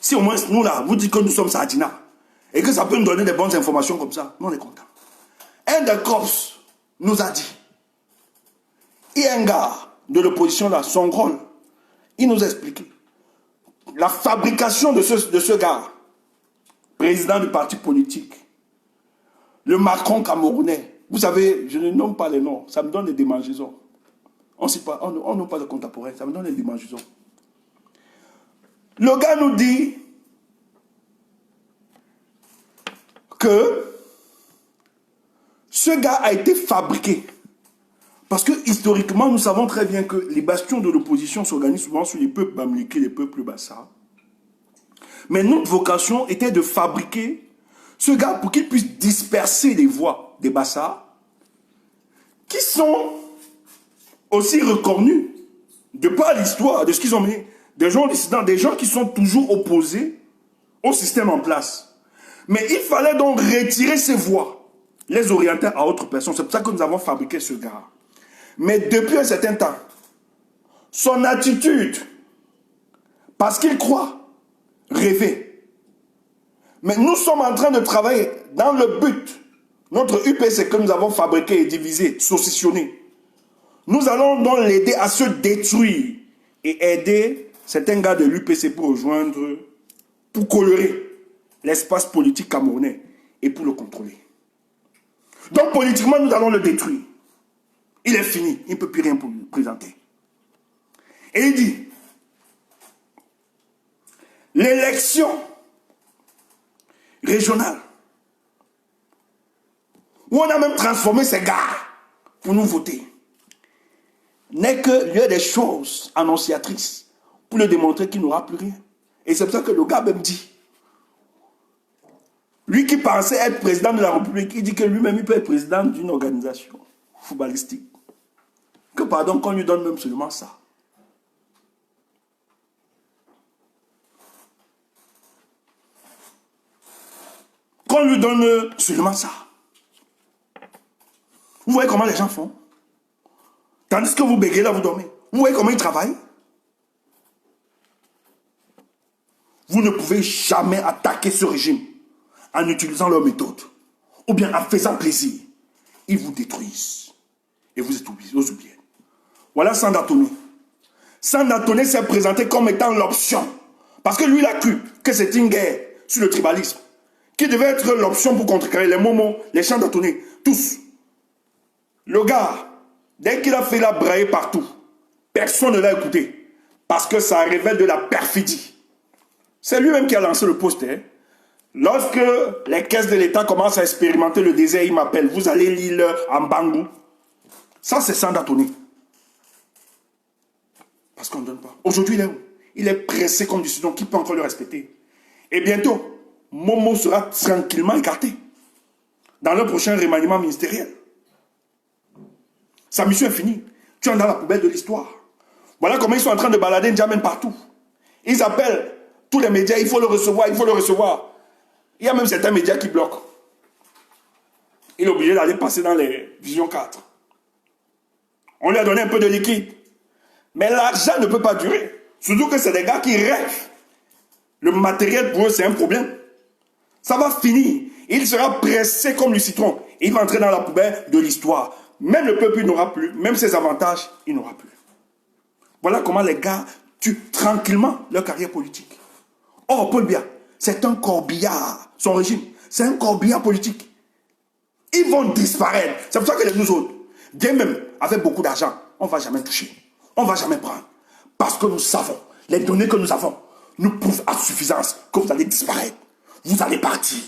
Si au moins nous là, vous dites que nous sommes sardinat et que ça peut nous donner des bonnes informations comme ça, nous on est contents. Un des cops nous a dit, il y a un gars de l'opposition là, son rôle, il nous a expliqué la fabrication de ce gars, président du parti politique, le Macron camerounais. Vous savez, je ne nomme pas les noms, ça me donne des démangeaisons. On ne nomme pas de contemporains, ça me donne des démangeaisons. Le gars nous dit que ce gars a été fabriqué. Parce que historiquement, nous savons très bien que les bastions de l'opposition s'organisent souvent sur les peuples bamlékés, les peuples bassa. Mais notre vocation était de fabriquer ce gars pour qu'il puisse disperser les voix des bassa qui sont aussi reconnus de par l'histoire, de ce qu'ils ont mené, des gens dissidents, des gens qui sont toujours opposés au système en place. Mais il fallait donc retirer ces voix, les orienter à autres personnes. C'est pour ça que nous avons fabriqué ce gars. Mais depuis un certain temps, son attitude, parce qu'il croit rêver. Mais nous sommes en train de travailler dans le but, notre UPC que nous avons fabriqué et divisé, saucissonné. Nous allons donc l'aider à se détruire et aider certains gars de l'UPC pour rejoindre, pour colorer l'espace politique camerounais et pour le contrôler. Donc politiquement, nous allons le détruire. Il est fini, il ne peut plus rien pour nous présenter. Et il dit, l'élection régionale, où on a même transformé ces gars pour nous voter, n'est que lieu des choses annonciatrices pour le démontrer qu'il n'aura plus rien. Et c'est pour ça que le gars même dit, lui qui pensait être président de la République, il dit que lui-même il peut être président d'une organisation footballistique. Que pardon, qu'on lui donne même seulement ça. Qu'on lui donne seulement ça. Vous voyez comment les gens font? Tandis que vous bégayez là, vous dormez. Vous voyez comment ils travaillent? Vous ne pouvez jamais attaquer ce régime en utilisant leurs méthodes ou bien en faisant plaisir. Ils vous détruisent. Et vous êtes oubliés. Voilà Sandatonné. Sandatonné s'est présenté comme étant l'option. Parce que lui, il a cru que c'était une guerre sur le tribalisme qui devait être l'option pour contrecarrer les Momos, les Sandatonné, tous. Le gars, dès qu'il a fait la brailler partout, personne ne l'a écouté. Parce que ça révèle de la perfidie. C'est lui-même qui a lancé le poster. Lorsque les caisses de l'État commencent à expérimenter le désert, il m'appelle. Vous allez l'île en Bangou. Ça, c'est Sandatonné. Parce qu'on ne donne pas. Aujourd'hui, il est où? Il est pressé comme du Sudon. Qui peut encore le respecter? Et bientôt, Momo sera tranquillement écarté dans le prochain remaniement ministériel. Sa mission est finie. Tu es dans la poubelle de l'histoire. Voilà comment ils sont en train de balader N'Djamène partout. Ils appellent tous les médias, il faut le recevoir, il faut le recevoir. Il y a même certains médias qui bloquent. Il est obligé d'aller passer dans les Vision 4. On lui a donné un peu de liquide. Mais l'argent ne peut pas durer. Surtout que c'est des gars qui rêvent. Le matériel pour eux, c'est un problème. Ça va finir. Il sera pressé comme le citron. Il va entrer dans la poubelle de l'histoire. Même le peuple, il n'aura plus. Même ses avantages, il n'aura plus. Voilà comment les gars tuent tranquillement leur carrière politique. Oh, Paul Biya, c'est un corbillard. Son régime, c'est un corbillard politique. Ils vont disparaître. C'est pour ça que nous autres, bien même avec beaucoup d'argent, on ne va jamais toucher. On ne va jamais prendre. Parce que nous savons, les données que nous avons nous prouvent à suffisance que vous allez disparaître. Vous allez partir.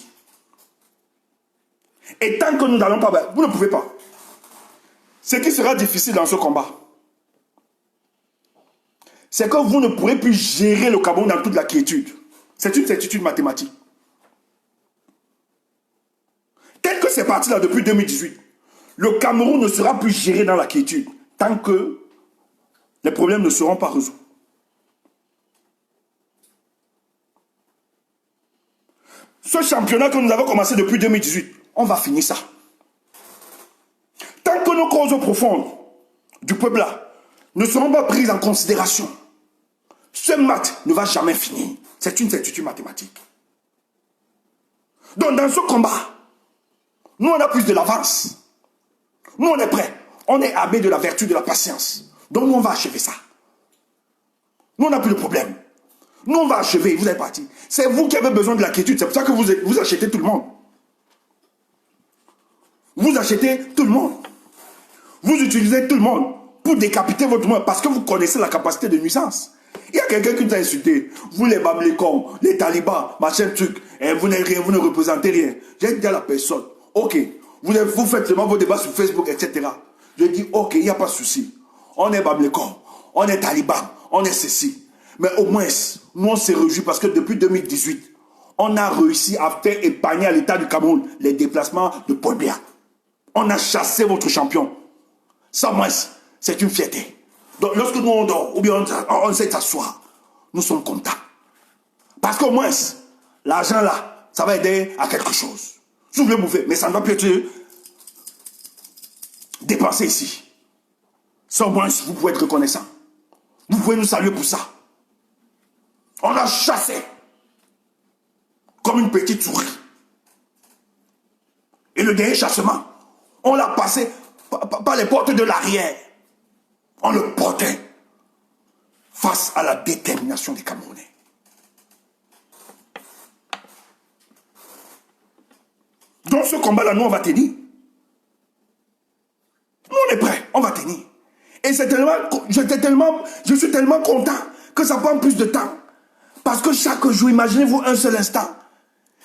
Et tant que nous n'allons pas, vous ne pouvez pas. Ce qui sera difficile dans ce combat, c'est que vous ne pourrez plus gérer le Cameroun dans toute la quiétude. C'est une certitude mathématique. Tel que c'est parti là depuis 2018, le Cameroun ne sera plus géré dans la quiétude tant que les problèmes ne seront pas résolus. Ce championnat que nous avons commencé depuis 2018, on va finir ça. Tant que nos causes profondes du peuple là ne seront pas prises en considération, ce match ne va jamais finir. C'est une certitude mathématique. Donc dans ce combat, nous on a plus de l'avance. Nous on est prêts. On est armés de la vertu de la patience. Donc nous on va achever ça. Nous on n'a plus de problème. Nous on va achever, vous êtes partis. C'est vous qui avez besoin de la quiétude. C'est pour ça que vous achetez tout le monde. Vous achetez tout le monde. Vous utilisez tout le monde pour décapiter votre monde parce que vous connaissez la capacité de nuisance. Il y a quelqu'un qui nous a insulté. Vous les Bamlécons, les talibans, machin truc, et vous n'êtes rien, vous ne représentez rien. J'ai dit à la personne, ok, vous faites seulement vos débats sur Facebook, etc. Je dis, ok, il n'y a pas de souci. On est Bamlécons, on est talibans, on est ceci. Mais au moins, nous on s'est réjouis parce que depuis 2018, on a réussi à faire épargner à l'État du Cameroun les déplacements de Paul Biya. On a chassé votre champion. Ça, moins, c'est une fierté. Donc, lorsque nous on dort, ou bien on sait s'asseoir, nous sommes contents. Parce qu'au moins, l'argent là, ça va aider à quelque chose. Si vous voulez bouffer, mais ça ne va plus être dépensé ici. Ça, au moins, vous pouvez être reconnaissant. Vous pouvez nous saluer pour ça. On l'a chassé comme une petite souris. Et le dernier chassement, on l'a passé par les portes de l'arrière. On le portait face à la détermination des Camerounais. Dans ce combat-là, nous, on va tenir. Nous, on est prêts, on va tenir. Et c'est tellement, je suis tellement content que ça prend plus de temps. Parce que chaque jour, imaginez-vous un seul instant.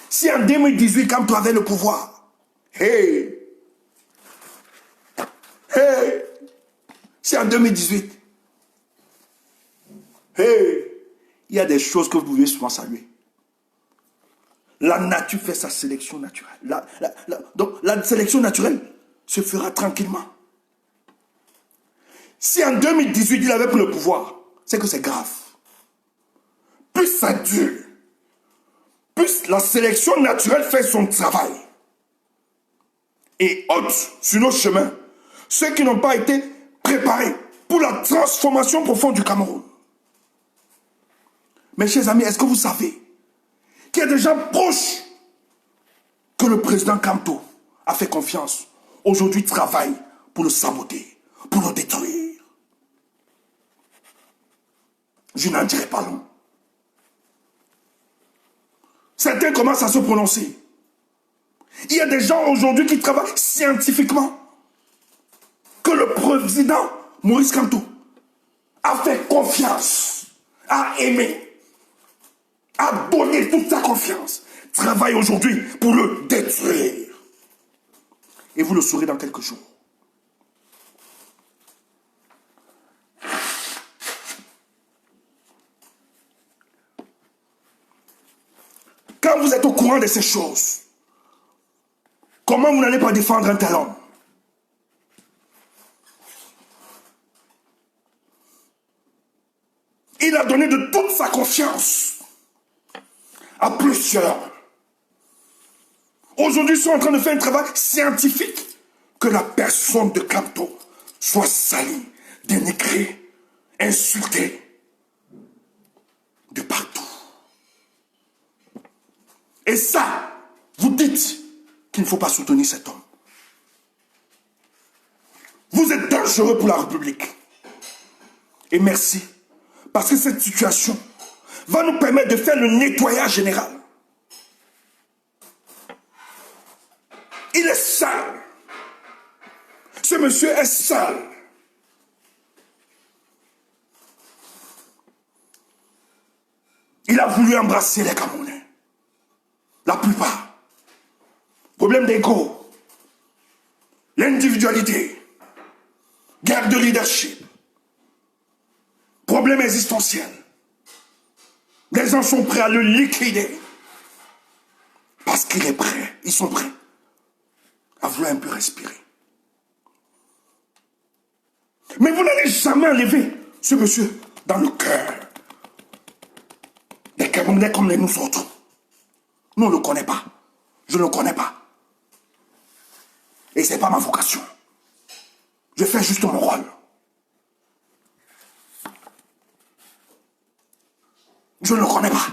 Si en 2018, quand tu avais le pouvoir, si en 2018, il y a des choses que vous pouvez souvent saluer. La nature fait sa sélection naturelle. Donc la sélection naturelle se fera tranquillement. Si en 2018, il avait pris le pouvoir, c'est que c'est grave. Plus ça dure, plus la sélection naturelle fait son travail. Et ôte sur nos chemins ceux qui n'ont pas été préparés pour la transformation profonde du Cameroun. Mes chers amis, est-ce que vous savez qu'il y a des gens proches que le président Kamto a fait confiance, aujourd'hui travaillent pour le saboter, pour le détruire? Je n'en dirai pas long. Certains commencent à se prononcer. Il y a des gens aujourd'hui qui travaillent scientifiquement que le président Maurice Kamto a fait confiance, a aimé, a donné toute sa confiance, travaille aujourd'hui pour le détruire. Et vous le saurez dans quelques jours. Quand vous êtes au courant de ces choses, comment vous n'allez pas défendre un tel homme? Il a donné de toute sa confiance à plusieurs. Aujourd'hui, ils sont en train de faire un travail scientifique. Que la personne de Kamto soit salie, dénigrée, insultée de partout. Et ça, vous dites qu'il ne faut pas soutenir cet homme. Vous êtes dangereux pour la République. Et merci. Parce que cette situation va nous permettre de faire le nettoyage général. Il est sale. Ce monsieur est sale. Il a voulu embrasser les Camerounais. La plupart. Problème d'ego. L'individualité. Guerre de leadership. Problème existentiel. Les gens sont prêts à le liquider. Parce qu'il est prêt. Ils sont prêts à vouloir un peu respirer. Mais vous n'allez jamais enlever ce monsieur dans le cœur des Camerounais comme les nous autres. Nous, on ne le connaît pas. Je ne le connais pas. Et ce n'est pas ma vocation. Je fais juste mon rôle. Je ne le connais pas.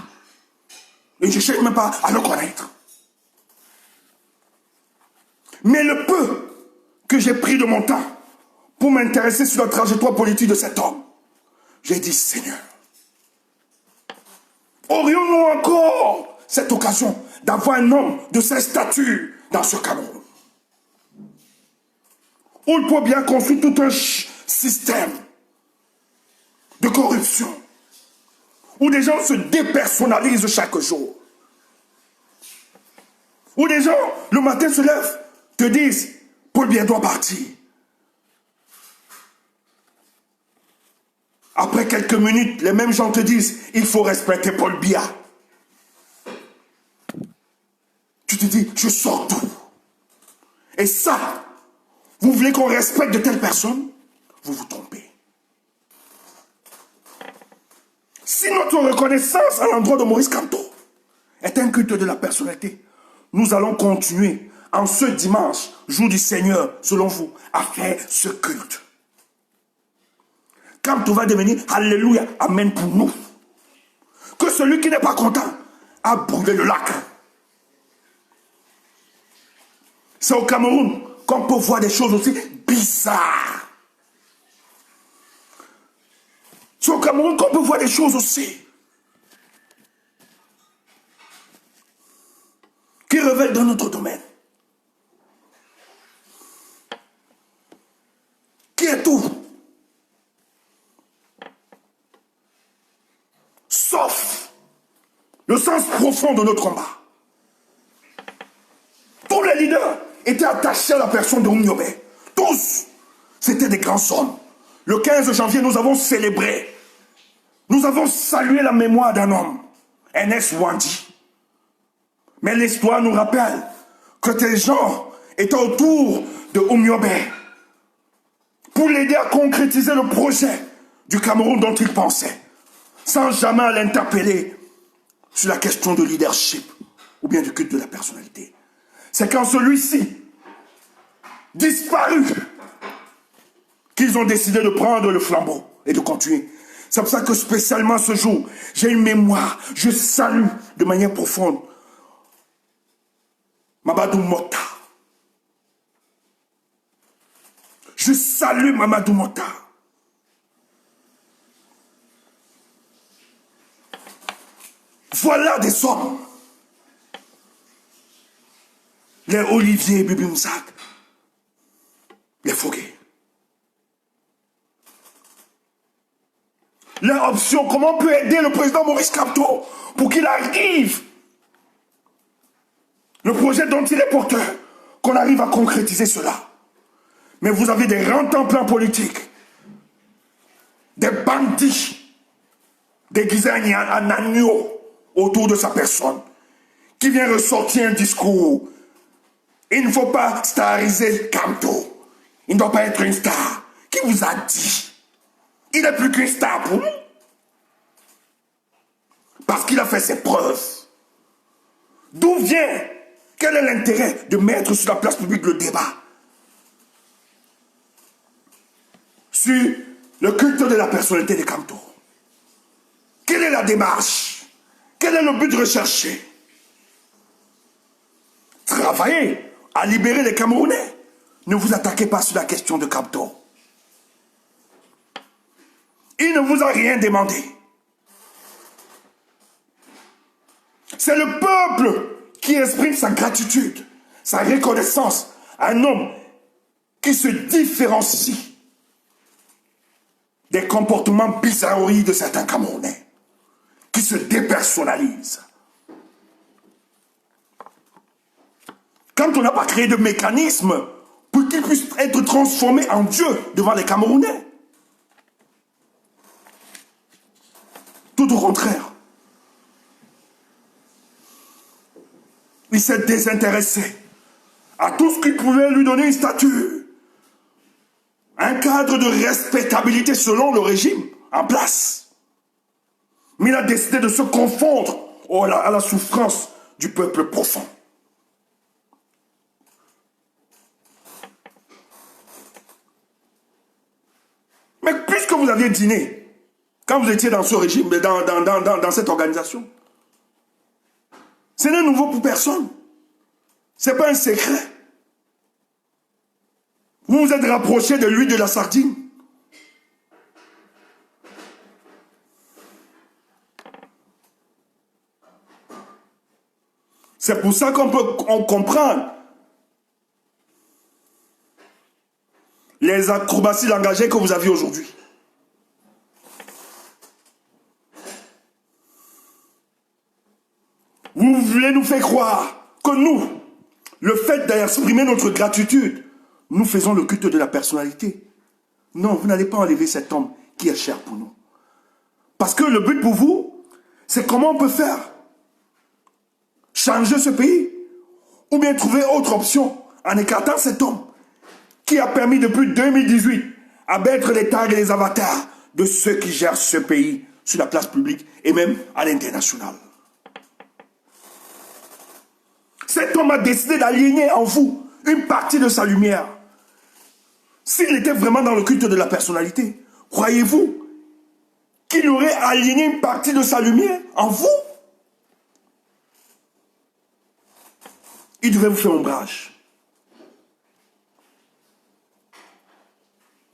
Et je ne cherche même pas à le connaître. Mais le peu que j'ai pris de mon temps pour m'intéresser sur la trajectoire politique de cet homme, j'ai dit, Seigneur, aurions-nous encore cette occasion d'avoir un homme de cette stature dans ce Cameroun, où il peut bien construire tout un système de corruption, où des gens se dépersonnalisent chaque jour, où des gens, le matin, se lèvent, te disent, Paul Biya doit partir. Après quelques minutes, les mêmes gens te disent, il faut respecter Paul Biya. Tu te dis, je sors d'où? Et ça, vous voulez qu'on respecte de telles personnes? Vous vous trompez. Si notre reconnaissance à l'endroit de Maurice Kamto est un culte de la personnalité, nous allons continuer en ce dimanche, jour du Seigneur, selon vous, à faire ce culte. quand tout va devenir Alléluia, Amen pour nous. Que celui qui n'est pas content a brûlé le lac. C'est au Cameroun qu'on peut voir des choses aussi bizarres. C'est au Cameroun qu'on peut voir des choses aussi qui révèlent dans notre domaine. Qui est tout sauf le sens profond de notre combat. Tous les leaders étaient attachés à la personne de Oumyobé. Tous. C'était des grands hommes. Le 15 janvier, nous avons célébré. Nous avons salué la mémoire d'un homme, Ernest Wandi. Mais l'histoire nous rappelle que ces gens étaient autour de Oumyobé pour l'aider à concrétiser le projet du Cameroun dont il pensait, sans jamais l'interpeller sur la question de leadership ou bien du culte de la personnalité. C'est quand celui-ci disparut qu'ils ont décidé de prendre le flambeau et de continuer. C'est pour ça que spécialement ce jour, j'ai une mémoire, je salue de manière profonde Mamadou Mota. Je salue Mamadou Mota. Voilà des hommes. Les Olivier Bibimzak, les Foguet. Leur option, comment on peut aider le président Maurice Kamto pour qu'il arrive le projet dont il est porteur, qu'on arrive à concrétiser cela. Mais vous avez des rents-en-plein politiques, des bandits déguisés en agneau autour de sa personne, qui vient ressortir un discours. Il ne faut pas stariser Kamto. Il ne doit pas être une star. Qui vous a dit? Il n'est plus qu'une star pour nous. Parce qu'il a fait ses preuves. D'où vient? Quel est l'intérêt de mettre sur la place publique le débat sur le culte de la personnalité de Kamto? Quelle est la démarche? Quel est le but recherché? Travaillez à libérer les Camerounais. Ne vous attaquez pas sur la question de Kamto. Il ne vous a rien demandé. C'est le peuple qui exprime sa gratitude, sa reconnaissance à un homme qui se différencie des comportements bizarroïdes de certains Camerounais, qui se dépersonnalisent. Quand on n'a pas créé de mécanisme pour qu'il puisse être transformé en Dieu devant les Camerounais. Tout au contraire. Il s'est désintéressé à tout ce qui pouvait lui donner une stature, un cadre de respectabilité selon le régime en place. Mais il a décidé de se confondre à la souffrance du peuple profond. Mais puisque vous aviez dîné, quand vous étiez dans ce régime, dans cette organisation, ce n'est nouveau pour personne. Ce n'est pas un secret. Vous vous êtes rapproché de l'huile de la sardine. C'est pour ça qu'on peut comprendre les acrobaties langagées que vous avez aujourd'hui. Vous voulez nous faire croire que nous, le fait d'exprimer notre gratitude, nous faisons le culte de la personnalité. Non, vous n'allez pas enlever cet homme qui est cher pour nous. Parce que le but pour vous, c'est comment on peut faire changer ce pays ou bien trouver autre option en écartant cet homme qui a permis depuis 2018 à mettre les tags et les avatars de ceux qui gèrent ce pays sur la place publique et même à l'international. Cet homme a décidé d'aligner en vous une partie de sa lumière. S'il était vraiment dans le culte de la personnalité, Croyez-vous qu'il aurait aligné une partie de sa lumière en vous? Il devait vous faire ombrage.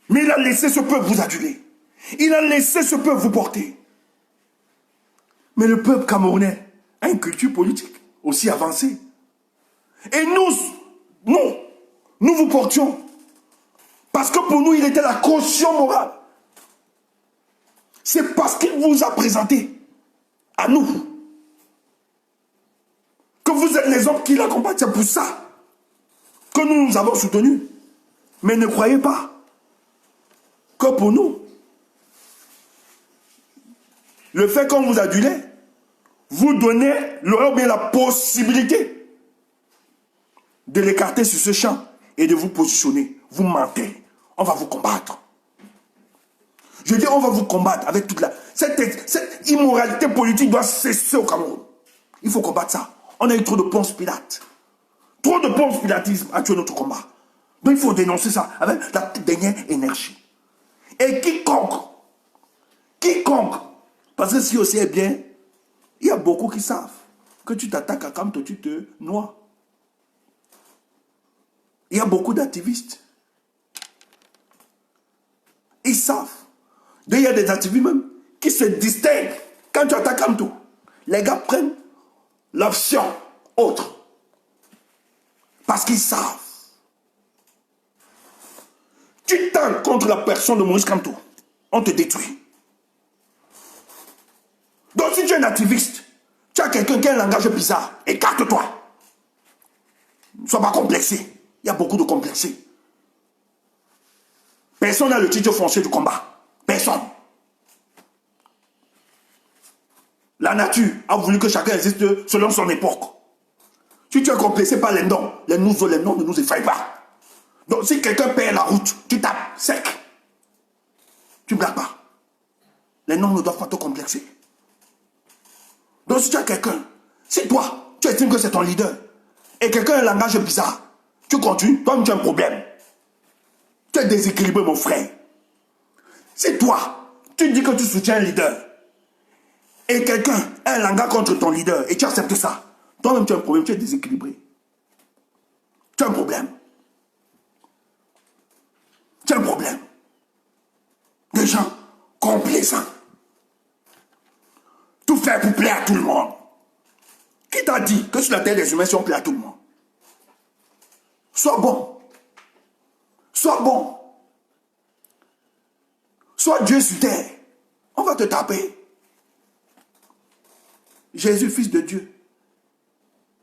Mais il a laissé ce peuple vous aduler. Il a laissé ce peuple vous porter. Mais le peuple camerounais a une culture politique aussi avancée. Et nous vous portions. Parce que pour nous, il était la caution morale. C'est parce qu'il vous a présenté à nous que vous êtes les hommes qui l'accompagnent. C'est pour ça que nous nous avons soutenus. Mais ne croyez pas que pour nous, le fait qu'on vous adulait, vous donnez bien la possibilité de l'écarter sur ce champ et de vous positionner. Vous mentez. On va vous combattre. Je dis on va vous combattre avec toute la... Cette immoralité politique doit cesser au Cameroun. Il faut combattre ça. On a eu trop de Ponce Pilate. Trop de Ponce Pilatisme a tué notre combat. Donc il faut dénoncer ça avec la dernière énergie. Et quiconque, parce que si aussi est bien, il y a beaucoup qui savent que tu t'attaques à Kamto, tu te noies. Il y a beaucoup d'activistes. Ils savent. Donc il y a des activistes même qui se distinguent quand tu attaques Kamto. Les gars prennent l'option autre. Parce qu'ils savent. Tu tends contre la personne de Maurice Kamto, on te détruit. Donc si tu es un activiste, tu as quelqu'un qui a un langage bizarre, écarte-toi. Ne sois pas complexé. Il y a beaucoup de complexés. Personne n'a le titre foncier du combat. Personne. La nature a voulu que chacun existe selon son époque. Si tu es complexé par les noms ne nous effraient pas. Donc si quelqu'un perd la route, tu tapes sec. Tu ne blagues pas. Les noms ne doivent pas te complexer. Donc si tu as quelqu'un, si toi, tu estimes que c'est ton leader, et quelqu'un a un langage bizarre, tu continues, toi tu as un problème. Tu es déséquilibré mon frère. Si toi, tu dis que tu soutiens un leader, et quelqu'un a un langage contre ton leader, et tu acceptes ça, toi-même tu as un problème, tu es déséquilibré. Tu as un problème. Tu as un problème. Des gens complaisants. Tout faire pour plaire à tout le monde. Qui t'a dit que sur la terre des humains, si on plaît à tout le monde? Sois bon. Sois bon. Sois Dieu sur terre. On va te taper. Jésus, fils de Dieu.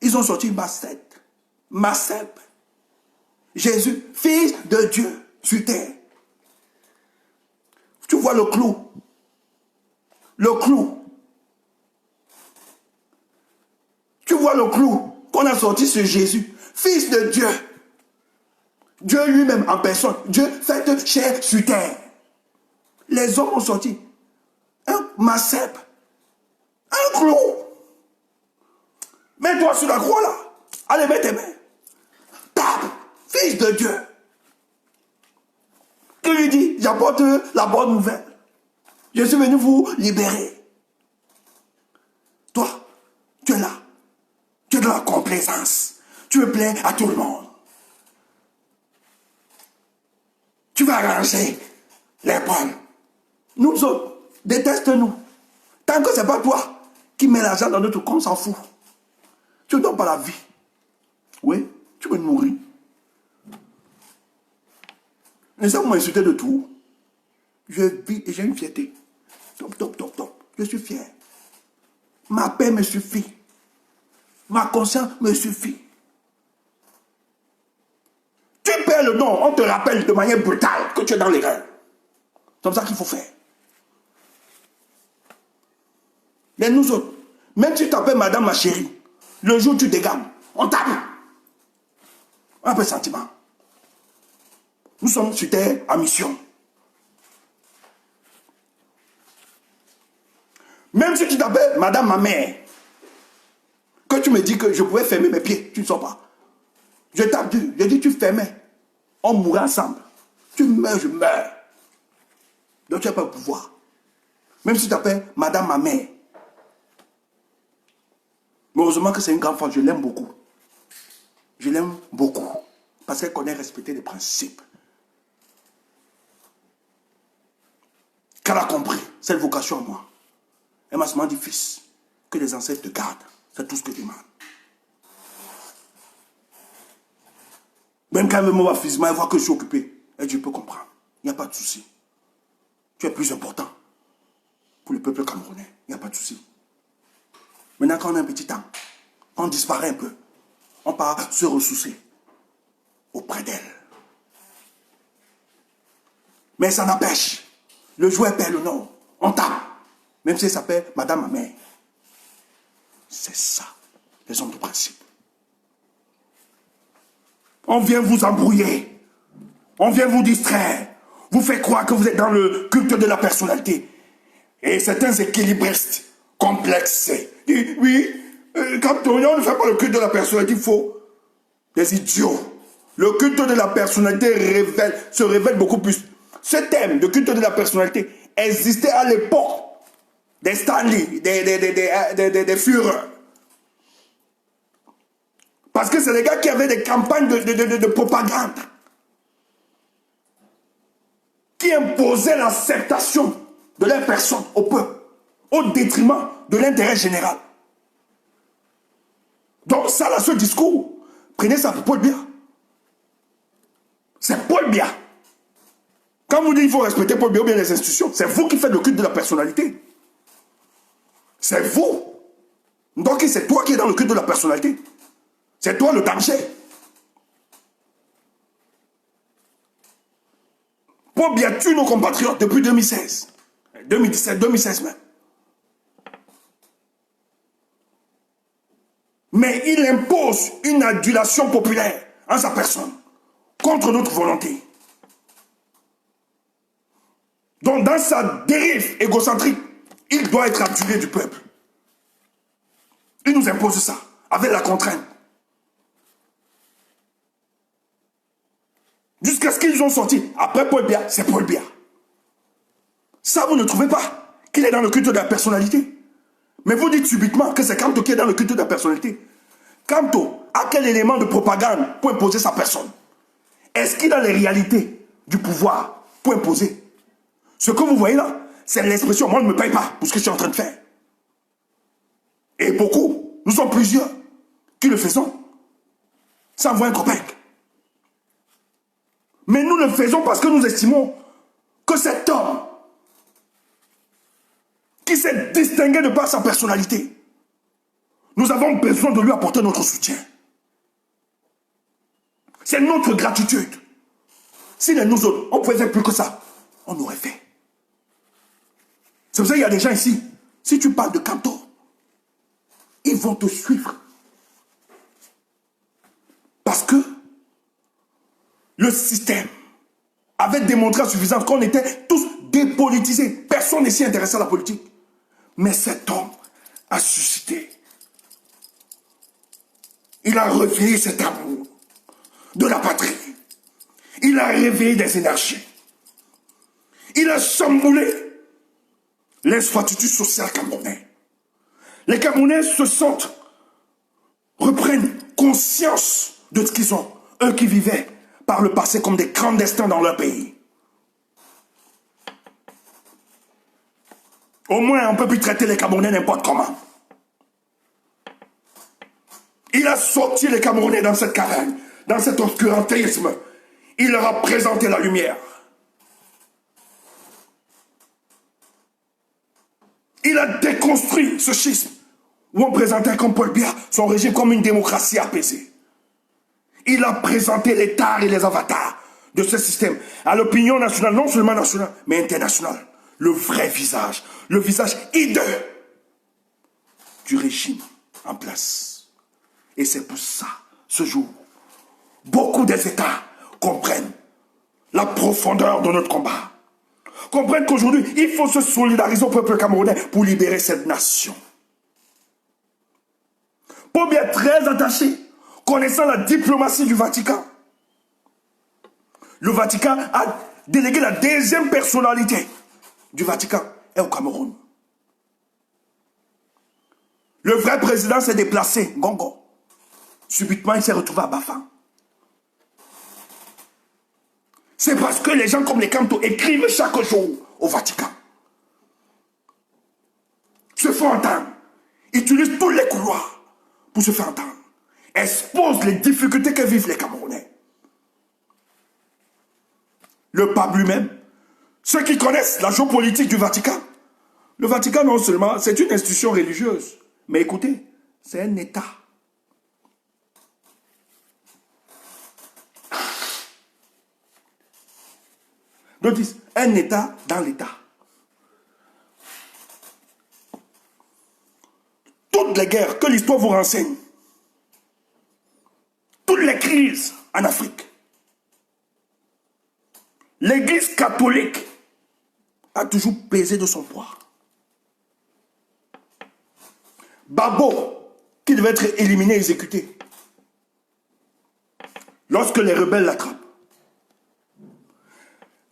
Ils ont sorti Macep. Jésus, fils de Dieu sur terre. Tu vois le clou. Le clou. Tu vois le clou qu'on a sorti sur Jésus, fils de Dieu. Dieu lui-même en personne. Dieu fait chair sur terre. Les hommes ont sorti un Macep, un clou. Mets-toi sur la croix là. Allez, mets tes mains. Tape, fils de Dieu. Il lui dit, j'apporte la bonne nouvelle. Je suis venu vous libérer. Toi, tu es là. Tu es de la complaisance. Tu veux plaire à tout le monde. Tu vas arranger les bonnes. Nous autres, déteste-nous. Tant que ce n'est pas toi qui mets l'argent dans notre compte, on s'en fout. Tu ne donnes pas la vie. Oui, tu peux mourir. Les gens m'ont insulté de tout. Je vis et j'ai une fierté. Top. Je suis fier. Ma paix me suffit. Ma conscience me suffit. Tu perds le nom, on te rappelle de manière brutale que tu es dans l'erreur. C'est comme ça qu'il faut faire. Mais nous autres, même si tu t'appelles madame ma chérie, le jour où tu dégames, on tape. On a pas de sentiment. Nous sommes sur terre en mission. Même si tu t'appelles madame ma mère, que tu me dis que je pouvais fermer mes pieds, tu ne sors pas. Je tape Dieu, je dis tu fermais. On mourra ensemble. Tu meurs, je meurs. Donc tu n'as pas le pouvoir. Même si tu t'appelles Madame ma mère. Mais heureusement que c'est une grande femme, je l'aime beaucoup. Je l'aime beaucoup. Parce qu'elle connaît respecter les principes. Qu'elle a compris cette vocation en moi. Elle m'a seulement dit, fils, que les ancêtres te gardent. C'est tout ce que je demande. Même quand elle me voit physiquement, elle voit que je suis occupé. Elle dit, je peux comprendre. Il n'y a pas de souci. Tu es plus important pour le peuple camerounais. Il n'y a pas de souci. Maintenant, quand on a un petit temps, on disparaît un peu. On part se ressourcer auprès d'elle. Mais ça n'empêche. Le joueur perd le nom. On tape. Même si elle s'appelle Madame ma mère. C'est ça, les hommes de principe. On vient vous embrouiller. On vient vous distraire. Vous fait croire que vous êtes dans le culte de la personnalité. Et certains équilibristes complexés disent, oui, quand on ne fait pas le culte de la personnalité, il faut des idiots. Le culte de la personnalité se révèle beaucoup plus. Ce thème de culte de la personnalité existait à l'époque des Stanley, des Führer. Parce que c'est les gars qui avaient des campagnes de propagande. Qui imposaient l'acceptation de leur personne au peuple, au détriment de l'intérêt général. Donc ça, là, ce discours, prenez ça pour Paul Biya. C'est Paul Biya. Quand vous dites qu'il faut respecter Paul Biya ou bien les institutions, c'est vous qui faites le culte de la personnalité. C'est vous. Donc c'est toi qui es dans le culte de la personnalité. C'est toi le danger. Paul Biya tue nos compatriotes depuis 2016. 2017, 2016 même. Mais il impose une adulation populaire en sa personne, contre notre volonté. Donc dans sa dérive égocentrique, il doit être adulé du peuple. Il nous impose ça, avec la contrainte. Jusqu'à ce qu'ils ont sorti. Après Paul Biya, c'est Paul Biya. Ça, vous ne trouvez pas qu'il est dans le culte de la personnalité? Mais vous dites subitement que c'est Kamto qui est dans le culte de la personnalité. Kamto a quel élément de propagande pour imposer sa personne? Est-ce qu'il a les réalités du pouvoir pour imposer? Ce que vous voyez là, c'est l'expression « moi, ne me paye pas pour ce que je suis en train de faire ». Et beaucoup, nous sommes plusieurs, qui le faisons sans voir un copain. Mais nous le faisons parce que nous estimons que cet homme qui s'est distingué de par sa personnalité, nous avons besoin de lui apporter notre soutien. C'est notre gratitude. Si nous autres, on pouvait faire plus que ça, on aurait fait. C'est pour ça qu'il y a des gens ici, si tu parles de Kamto, ils vont te suivre. Parce que le système avait démontré à suffisance qu'on était tous dépolitisés. Personne n'est si intéressé à la politique. Mais cet homme a suscité. Il a réveillé cet amour de la patrie. Il a réveillé des énergies. Il a chamboulé l'infrastructure sociale camerounaise. Les Camerounais se sentent, reprennent conscience de ce qu'ils ont. Eux qui vivaient par le passé comme des clandestins dans leur pays. Au moins, on ne peut plus traiter les Camerounais n'importe comment. Il a sorti les Camerounais dans cette caverne, dans cet obscurantisme. Il leur a présenté la lumière. Il a déconstruit ce schisme où on présentait comme Paul Biya son régime comme une démocratie apaisée. Il a présenté les tares et les avatars de ce système à l'opinion nationale, non seulement nationale, mais internationale. Le vrai visage, le visage hideux du régime en place. Et c'est pour ça, ce jour, beaucoup des États comprennent la profondeur de notre combat. Comprennent qu'aujourd'hui, il faut se solidariser au peuple camerounais pour libérer cette nation. Paul Biya est très attaché, connaissant la diplomatie du Vatican. Le Vatican a délégué la deuxième personnalité du Vatican est au Cameroun. Le vrai président s'est déplacé, Gongo. Subitement, il s'est retrouvé à Bafang. C'est parce que les gens comme les Kanto écrivent chaque jour au Vatican. Se font entendre. Utilisent tous les couloirs pour se faire entendre. Exposent les difficultés que vivent les Camerounais. Le pape lui-même, ceux qui connaissent la géopolitique du Vatican, le Vatican non seulement, c'est une institution religieuse, mais écoutez, c'est un État. Donc, un État dans l'État. Toutes les guerres que l'histoire vous renseigne, toutes les crises en Afrique, l'Église catholique a toujours pesé de son poids. Babo, qui devait être éliminé, exécuté, lorsque les rebelles l'attrapent,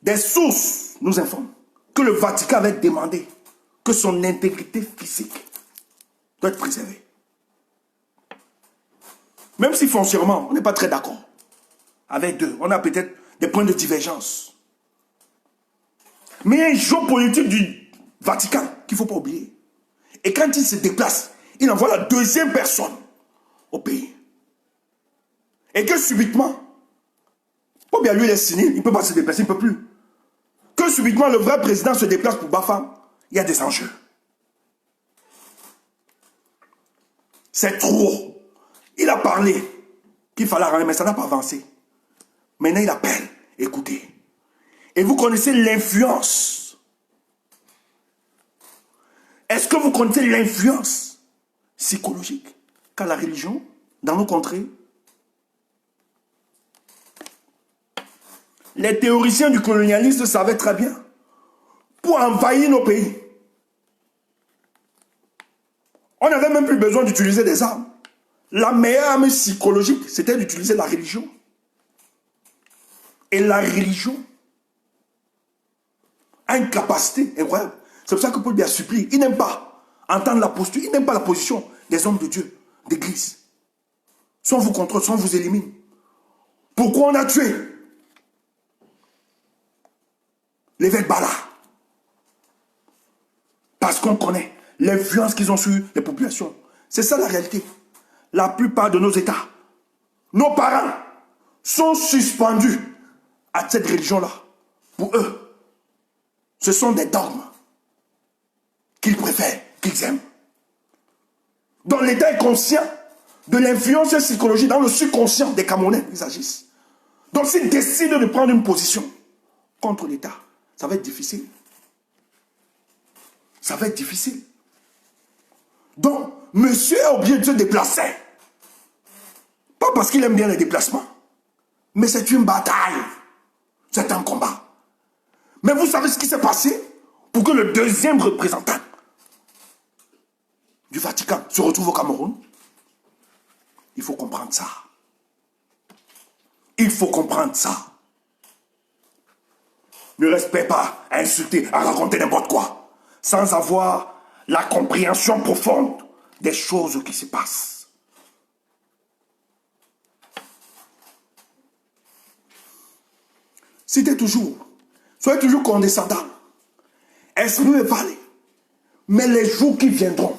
des sources nous informent que le Vatican avait demandé que son intégrité physique doit être préservée. Même si foncièrement, on n'est pas très d'accord avec eux, on a peut-être des points de divergence. Mais il y a un jeu politique du Vatican qu'il ne faut pas oublier. Et quand il se déplace, il envoie la deuxième personne au pays. Et que subitement, pas bien lui il est signé, il ne peut pas se déplacer, il ne peut plus. Que subitement le vrai président se déplace pour Bafang, il y a des enjeux. C'est trop. Il a parlé qu'il fallait arranger, mais ça n'a pas avancé. Maintenant il appelle, écoutez. Et vous connaissez l'influence. Est-ce que vous connaissez l'influence psychologique qu'a la religion dans nos contrées? Les théoriciens du colonialisme savaient très bien. Pour envahir nos pays, on n'avait même plus besoin d'utiliser des armes. La meilleure arme psychologique, c'était d'utiliser la religion. Et la religion a une capacité incroyable. C'est pour ça que Paul lui a supplié. Il n'aime pas entendre la posture, il n'aime pas la position des hommes de Dieu, d'église. Soit on vous contrôle, soit on vous élimine. Pourquoi on a tué l'évêque Bala? Parce qu'on connaît l'influence qu'ils ont sur les populations. C'est ça la réalité. La plupart de nos États, nos parents sont suspendus à cette religion-là. Pour eux, ce sont des dogmes qu'ils préfèrent, qu'ils aiment. Donc l'État est conscient de l'influence psychologique dans le subconscient des Camerounais. Ils agissent. Donc s'ils décident de prendre une position contre l'État, ça va être difficile. Ça va être difficile. Donc, monsieur est obligé de se déplacer. Pas parce qu'il aime bien les déplacements, mais c'est une bataille. C'est un combat. Mais vous savez ce qui s'est passé pour que le deuxième représentant du Vatican se retrouve au Cameroun? Il faut comprendre ça. Il faut comprendre ça. Ne reste pas à insulter, à raconter n'importe quoi, sans avoir la compréhension profonde des choses qui se passent. Soyez toujours condescendant. Exprimez, parlez. Mais les jours qui viendront,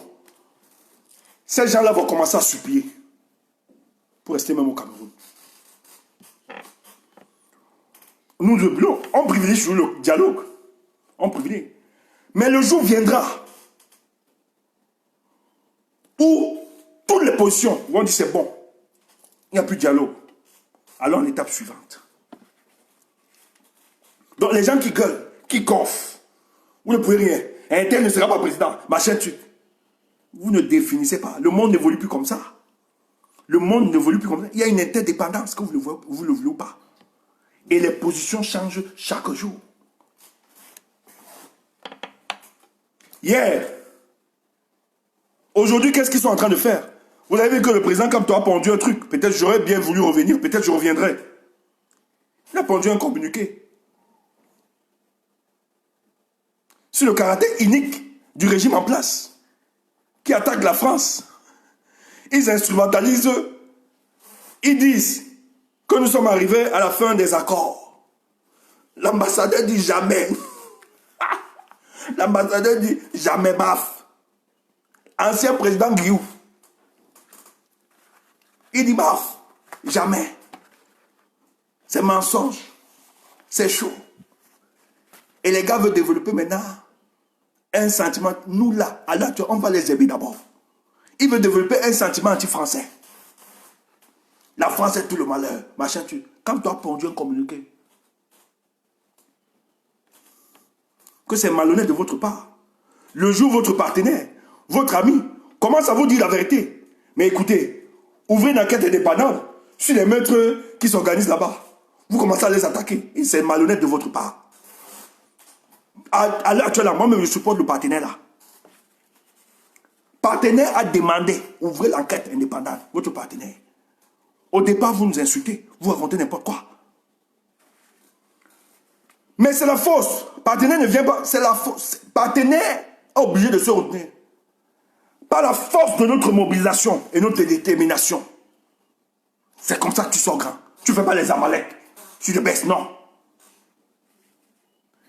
ces gens-là vont commencer à supplier pour rester même au Cameroun. Nous, on privilégie sur le dialogue. On privilégie. Mais le jour viendra où toutes les positions vont dire c'est bon. Il n'y a plus de dialogue. Alors l'étape suivante. Donc les gens qui gueulent, qui coffent, vous ne pouvez rien. Un tel ne sera pas président. Machin truc. Vous ne définissez pas. Le monde n'évolue plus comme ça. Le monde n'évolue plus comme ça. Il y a une interdépendance, que vous le voulez ou pas. Et les positions changent chaque jour. Hier, aujourd'hui, qu'est-ce qu'ils sont en train de faire? Vous avez vu que le président Kamto a pondu un truc. Peut-être j'aurais bien voulu revenir, peut-être je reviendrai. Il a pondu un communiqué. sur le caractère inique du régime en place, qui attaque la France. Ils instrumentalisent, ils disent que nous sommes arrivés à la fin des accords. L'ambassadeur dit jamais. L'ambassadeur dit jamais baf. Ancien président Guillou. Il dit baf. Jamais. C'est mensonge. C'est chaud. Et les gars veulent développer maintenant un sentiment. Nous là, à l'heure, on va les aider d'abord. Ils veulent développer un sentiment anti-français. La France est tout le malheur. Machin, quand tu as pondu un communiqué, que c'est malhonnête de votre part. Le jour où votre partenaire, votre ami, commence à vous dire la vérité. Mais écoutez, ouvrez une enquête indépendante sur les meurtres qui s'organisent là-bas. Vous commencez à les attaquer. Et c'est malhonnête de votre part. À l'heure actuelle, moi-même, je supporte le partenaire là. Partenaire a demandé, ouvrez l'enquête indépendante, votre partenaire. Au départ, vous nous insultez, vous racontez n'importe quoi. Mais c'est la force. Partenaire ne vient pas, c'est la force. Partenaire est obligé de se retenir. Par la force de notre mobilisation et notre détermination. C'est comme ça que tu sors grand. Tu ne fais pas les amaleks. Tu te baisses, non.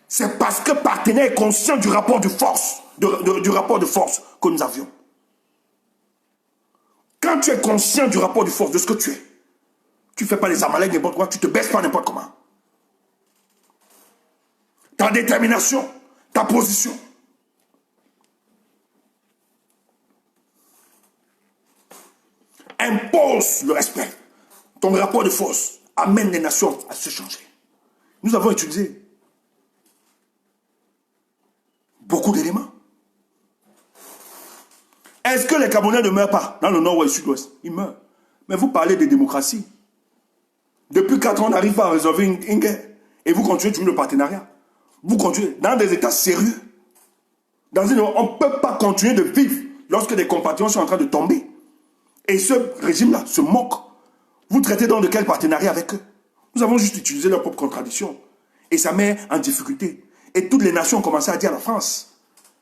C'est parce que partenaire est conscient du rapport de force, du rapport de force que nous avions. Quand tu es conscient du rapport de force, de ce que tu es, tu ne fais pas les amaleks n'importe quoi, tu ne te baisses pas n'importe comment. Ta détermination, ta position. Impose le respect. Ton rapport de force amène les nations à se changer. Nous avons utilisé beaucoup d'éléments. Est-ce que les Camerounais ne meurent pas dans le nord ou le sud-ouest? Ils meurent. Mais vous parlez de démocratie. Depuis 4 ans, on n'arrive pas à résolver une guerre. Et vous continuez toujours le partenariat. Vous continuez dans des états sérieux. On ne peut pas continuer de vivre lorsque des compatriotes sont en train de tomber. Et ce régime-là se moque. Vous traitez donc de quel partenariat avec eux? Nous avons juste utilisé leur propre contradiction. Et ça met en difficulté. Et toutes les nations ont commencé à dire à la France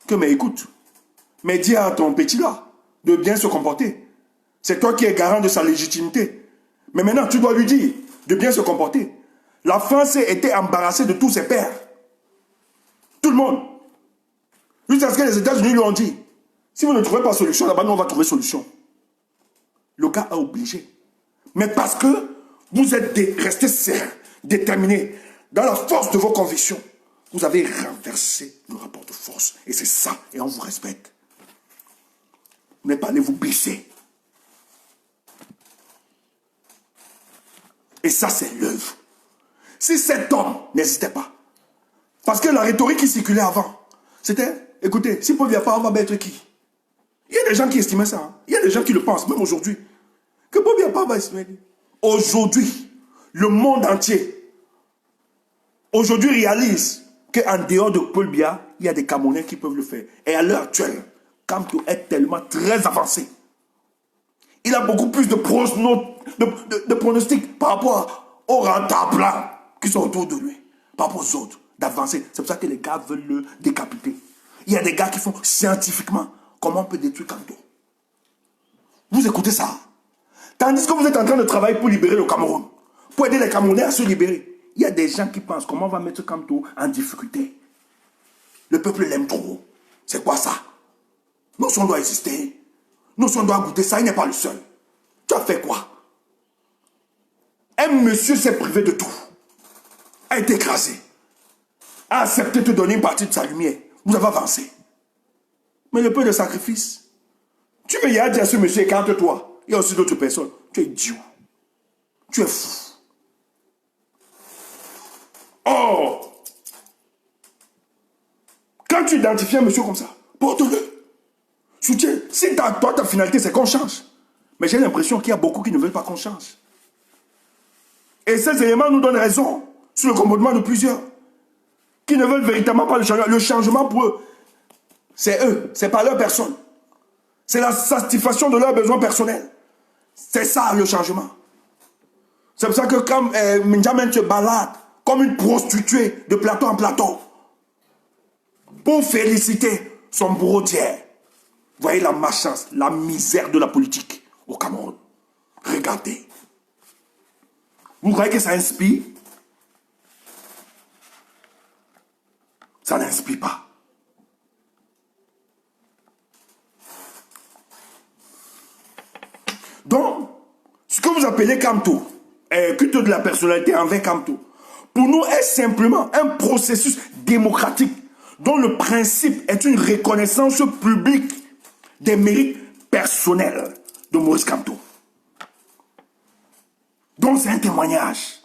que, mais écoute, mais dis à ton petit là de bien se comporter. C'est toi qui es garant de sa légitimité. Mais maintenant, tu dois lui dire de bien se comporter. La France était embarrassée de tous ses pairs. Tout le monde. Jusqu'à ce que les États-Unis lui ont dit, si vous ne trouvez pas solution, là-bas, nous, on va trouver solution. Le gars a obligé. Mais parce que vous êtes restés sereins, déterminés, dans la force de vos convictions, vous avez renversé le rapport de force. Et c'est ça, et on vous respecte. Vous n'êtes pas allé vous baisser. Et ça, c'est l'œuvre. Si cet homme n'existait pas, parce que la rhétorique qui circulait avant, c'était, écoutez, si Paul ne vient pas, on va mettre qui? Il y a des gens qui estimaient ça. Hein. Il y a des gens qui le pensent, même aujourd'hui. Que Paul ne vient pas, on va estimer. Aujourd'hui, le monde entier, aujourd'hui réalise qu'en dehors de Paul Biya, il y a des Camerounais qui peuvent le faire. Et à l'heure actuelle, Kamto est tellement très avancé. Il a beaucoup plus de pronostics par rapport aux rentables qui sont autour de lui, par rapport aux autres, d'avancer. C'est pour ça que les gars veulent le décapiter. Il y a des gars qui font scientifiquement comment on peut détruire Kamto. Vous écoutez ça. Tandis que vous êtes en train de travailler pour libérer le Cameroun, pour aider les Camerounais à se libérer, il y a des gens qui pensent comment on va mettre Kamto en difficulté. Le peuple l'aime trop. C'est quoi ça? Nos sons doivent exister. Nos sons doivent goûter ça. Il n'est pas le seul. Tu as fait quoi? Un monsieur s'est privé de tout. A été écrasé. A accepté de te donner une partie de sa lumière. Vous avez avancé. Mais le peu de sacrifice. Tu veux y aller dire à ce monsieur, écarte-toi. Il y a aussi d'autres personnes. Tu es idiot. Tu es fou. Oh! Quand tu identifies un monsieur comme ça, porte-le. Soutiens. Si toi, ta finalité, c'est qu'on change. Mais j'ai l'impression qu'il y a beaucoup qui ne veulent pas qu'on change. Et ces éléments nous donnent raison sur le comportement de plusieurs qui ne veulent véritablement pas le changement. Le changement pour eux, c'est eux, c'est pas leur personne. C'est la satisfaction de leurs besoins personnels. C'est ça le changement. C'est pour ça que quand N'Djamène se balade comme une prostituée de plateau en plateau, pour féliciter son bourreau d'hier. Voyez la malchance, la misère de la politique au Cameroun. Regardez. Vous croyez que ça inspire? Ça n'inspire pas. Donc, ce que vous appelez Kamto, culte de la personnalité envers Kamto, pour nous est simplement un processus démocratique dont le principe est une reconnaissance publique des mérites personnels de Maurice Kamto. Donc c'est un témoignage,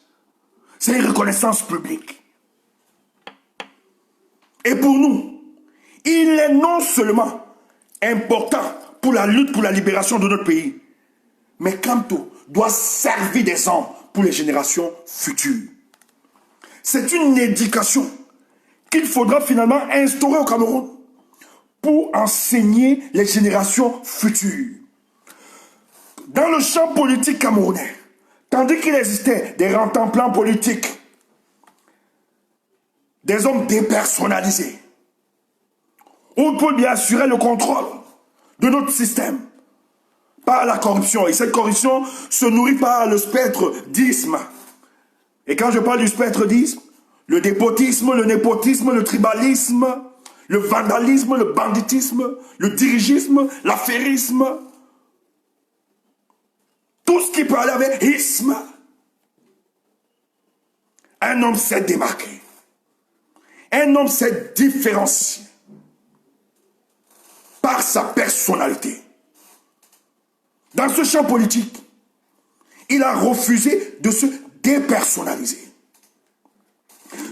c'est une reconnaissance publique. Et pour nous, il est non seulement important pour la lutte pour la libération de notre pays, mais Kamto doit servir d'exemple pour les générations futures. C'est une éducation qu'il faudra finalement instaurer au Cameroun pour enseigner les générations futures. Dans le champ politique camerounais, tandis qu'il existait des rantanplans politiques, des hommes dépersonnalisés, on peut bien assurer le contrôle de notre système par la corruption. Et cette corruption se nourrit par le spectre d'isme. Et quand je parle du spectre d'isme, le dépotisme, le népotisme, le tribalisme, le vandalisme, le banditisme, le dirigisme, l'affairisme, tout ce qui peut aller avec isme. Un homme s'est démarqué. Un homme s'est différencié par sa personnalité. Dans ce champ politique, il a refusé de se dépersonnaliser,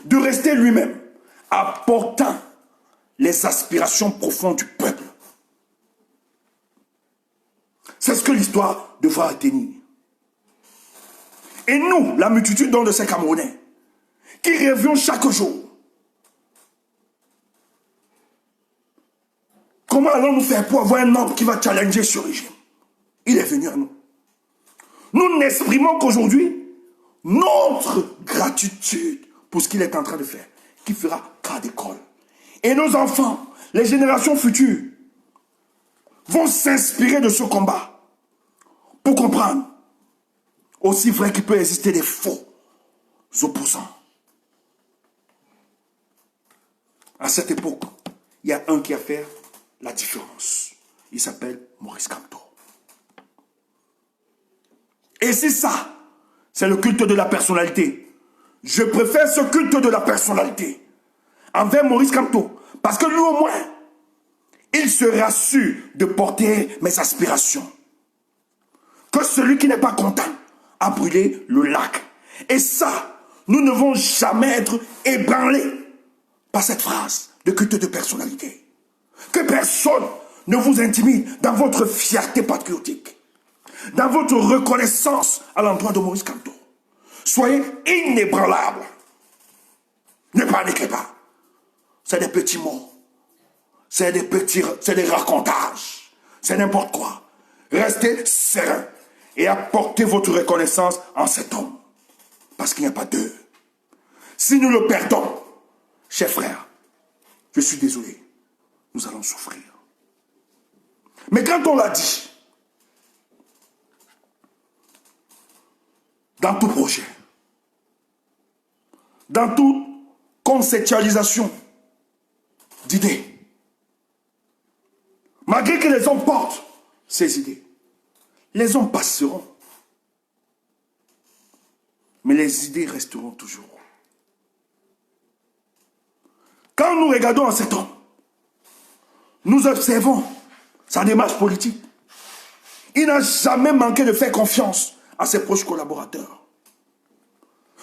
de rester lui-même, apportant les aspirations profondes du peuple. C'est ce que l'histoire devra retenir. Et nous, la multitude de ces Camerounais, qui rêvions chaque jour, comment allons-nous faire pour avoir un homme qui va challenger ce régime? Il est venu à nous. Nous n'exprimons qu'aujourd'hui notre gratitude pour ce qu'il est en train de faire, qui fera cas d'école. Et nos enfants, les générations futures, vont s'inspirer de ce combat pour comprendre aussi vrai qu'il peut exister des faux opposants. À cette époque, il y a un qui a fait la différence. Il s'appelle Maurice Kamto. Et c'est ça, c'est le culte de la personnalité. Je préfère ce culte de la personnalité envers Maurice Kamto, parce que lui au moins, il sera sûr de porter mes aspirations. Que celui qui n'est pas content a brûlé le lac. Et ça, nous ne devons jamais être ébranlés par cette phrase de culte de personnalité. Que personne ne vous intimide dans votre fierté patriotique, dans votre reconnaissance à l'endroit de Maurice Kamto. Soyez inébranlables. Ne paniquez pas. C'est des petits mots. C'est des racontages. C'est n'importe quoi. Restez serein et apportez votre reconnaissance en cet homme. Parce qu'il n'y a pas d'eux. Si nous le perdons, chers frères, je suis désolé, nous allons souffrir. Mais quand on l'a dit, dans tout projet, dans toute conceptualisation d'idées, malgré que les hommes portent ces idées, les hommes passeront, mais les idées resteront toujours. Quand nous regardons à cet homme, nous observons sa démarche politique. Il n'a jamais manqué de faire confiance à ses proches collaborateurs.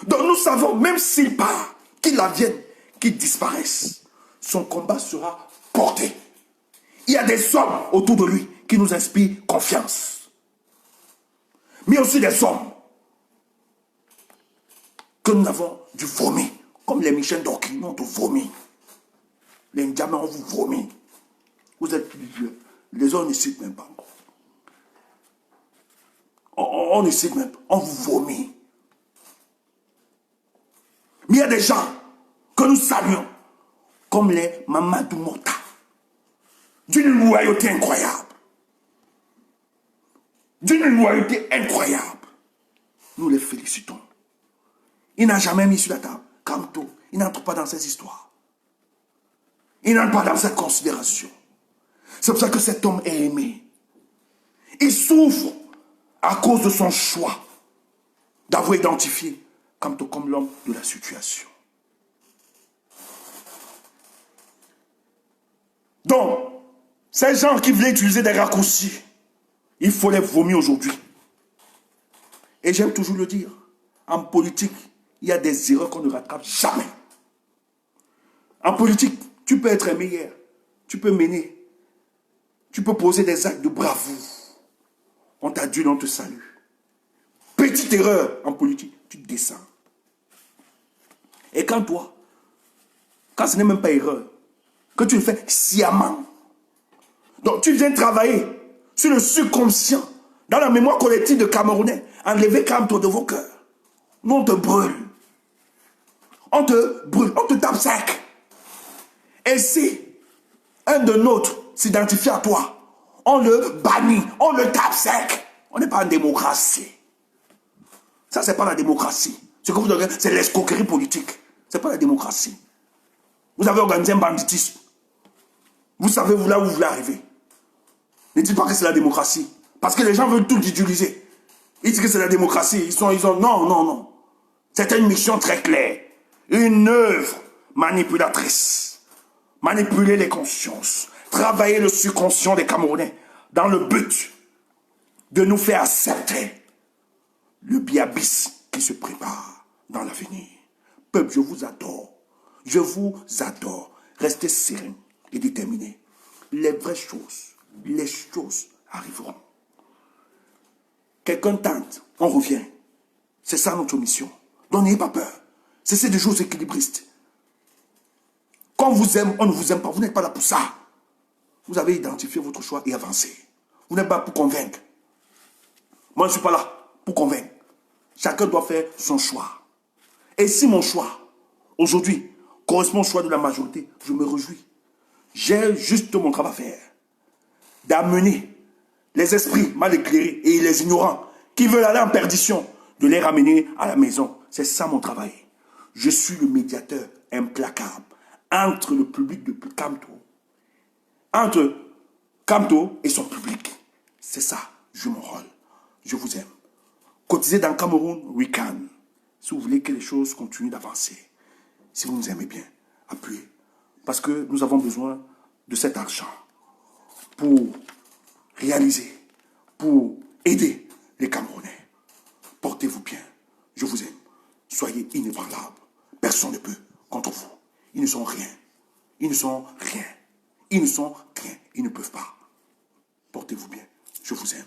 Donc nous savons, même s'il part, qu'il advienne, qu'il disparaisse, son combat sera porté. Il y a des hommes autour de lui qui nous inspirent confiance. Mais aussi des hommes que nous avons du vomi, comme les Michel Dorky, nous ont du vomi. Les Ndjamens ont vous vomi. Vous êtes plus vieux. Les hommes ne citent même pas encore. On ne cite même pas. On vous vomit. Mais il y a des gens que nous saluons, comme les Mamadou Mota, d'une loyauté incroyable. D'une loyauté incroyable. Nous les félicitons. Il n'a jamais mis sur la table. Kamto, il n'entre pas dans ces histoires. Il n'entre pas dans cette considération. C'est pour ça que cet homme est aimé. Il souffre à cause de son choix d'avoir identifié Kamto comme l'homme de la situation. Donc, ces gens qui voulaient utiliser des raccourcis, il faut les vomir aujourd'hui. Et j'aime toujours le dire, en politique, il y a des erreurs qu'on ne rattrape jamais. En politique, tu peux être meilleur, tu peux mener, tu peux poser des actes de bravoure. On t'adule, on te salue. Petite erreur en politique, tu descends. Et quand toi, quand ce n'est même pas erreur, que tu le fais sciemment, donc tu viens travailler sur le subconscient, dans la mémoire collective de Camerounais, enlever Kamto de vos cœurs. Nous, on te brûle. On te brûle, on te tape sec. Et si un de nôtres s'identifie à toi, on le bannit, on le tape sec. On n'est pas en démocratie. Ça, c'est pas la démocratie. Ce que vous avez, c'est l'escroquerie politique. C'est pas la démocratie. Vous avez organisé un banditisme. Vous savez là où vous voulez arriver. Ne dites pas que c'est la démocratie. Parce que les gens veulent tout utiliser. Ils disent que c'est la démocratie. Ils ont... Non, non, non. C'était une mission très claire. Une œuvre manipulatrice. Manipuler les consciences. Travailler le subconscient des Camerounais dans le but de nous faire accepter le biabis qui se prépare dans l'avenir. Peuple, je vous adore. Je vous adore. Restez serein et déterminé. Les vraies choses, les choses arriveront. Quelqu'un tente, on revient. C'est ça notre mission. Donc n'ayez pas peur. Cessez de jouer aux équilibristes. Quand on vous aime, on ne vous aime pas. Vous n'êtes pas là pour ça. Vous avez identifié votre choix et avancé. Vous n'êtes pas pour convaincre. Moi, je ne suis pas là pour convaincre. Chacun doit faire son choix. Et si mon choix, aujourd'hui, correspond au choix de la majorité, je me réjouis. J'ai juste mon travail à faire. D'amener les esprits mal éclairés et les ignorants qui veulent aller en perdition, de les ramener à la maison. C'est ça mon travail. Je suis le médiateur implacable entre le public de Kamto. Entre Kamto et son public. C'est ça, je joue mon rôle. Je vous aime. Cotisez dans Cameroun, we can. Si vous voulez que les choses continuent d'avancer. Si vous nous aimez bien, appuyez. Parce que nous avons besoin de cet argent pour réaliser, pour aider les Camerounais. Portez-vous bien. Je vous aime. Soyez inébranlables. Personne ne peut contre vous. Ils ne sont rien. Ils ne sont rien. Ils ne sont rien. Ils ne peuvent pas. Portez-vous bien. Je vous aime.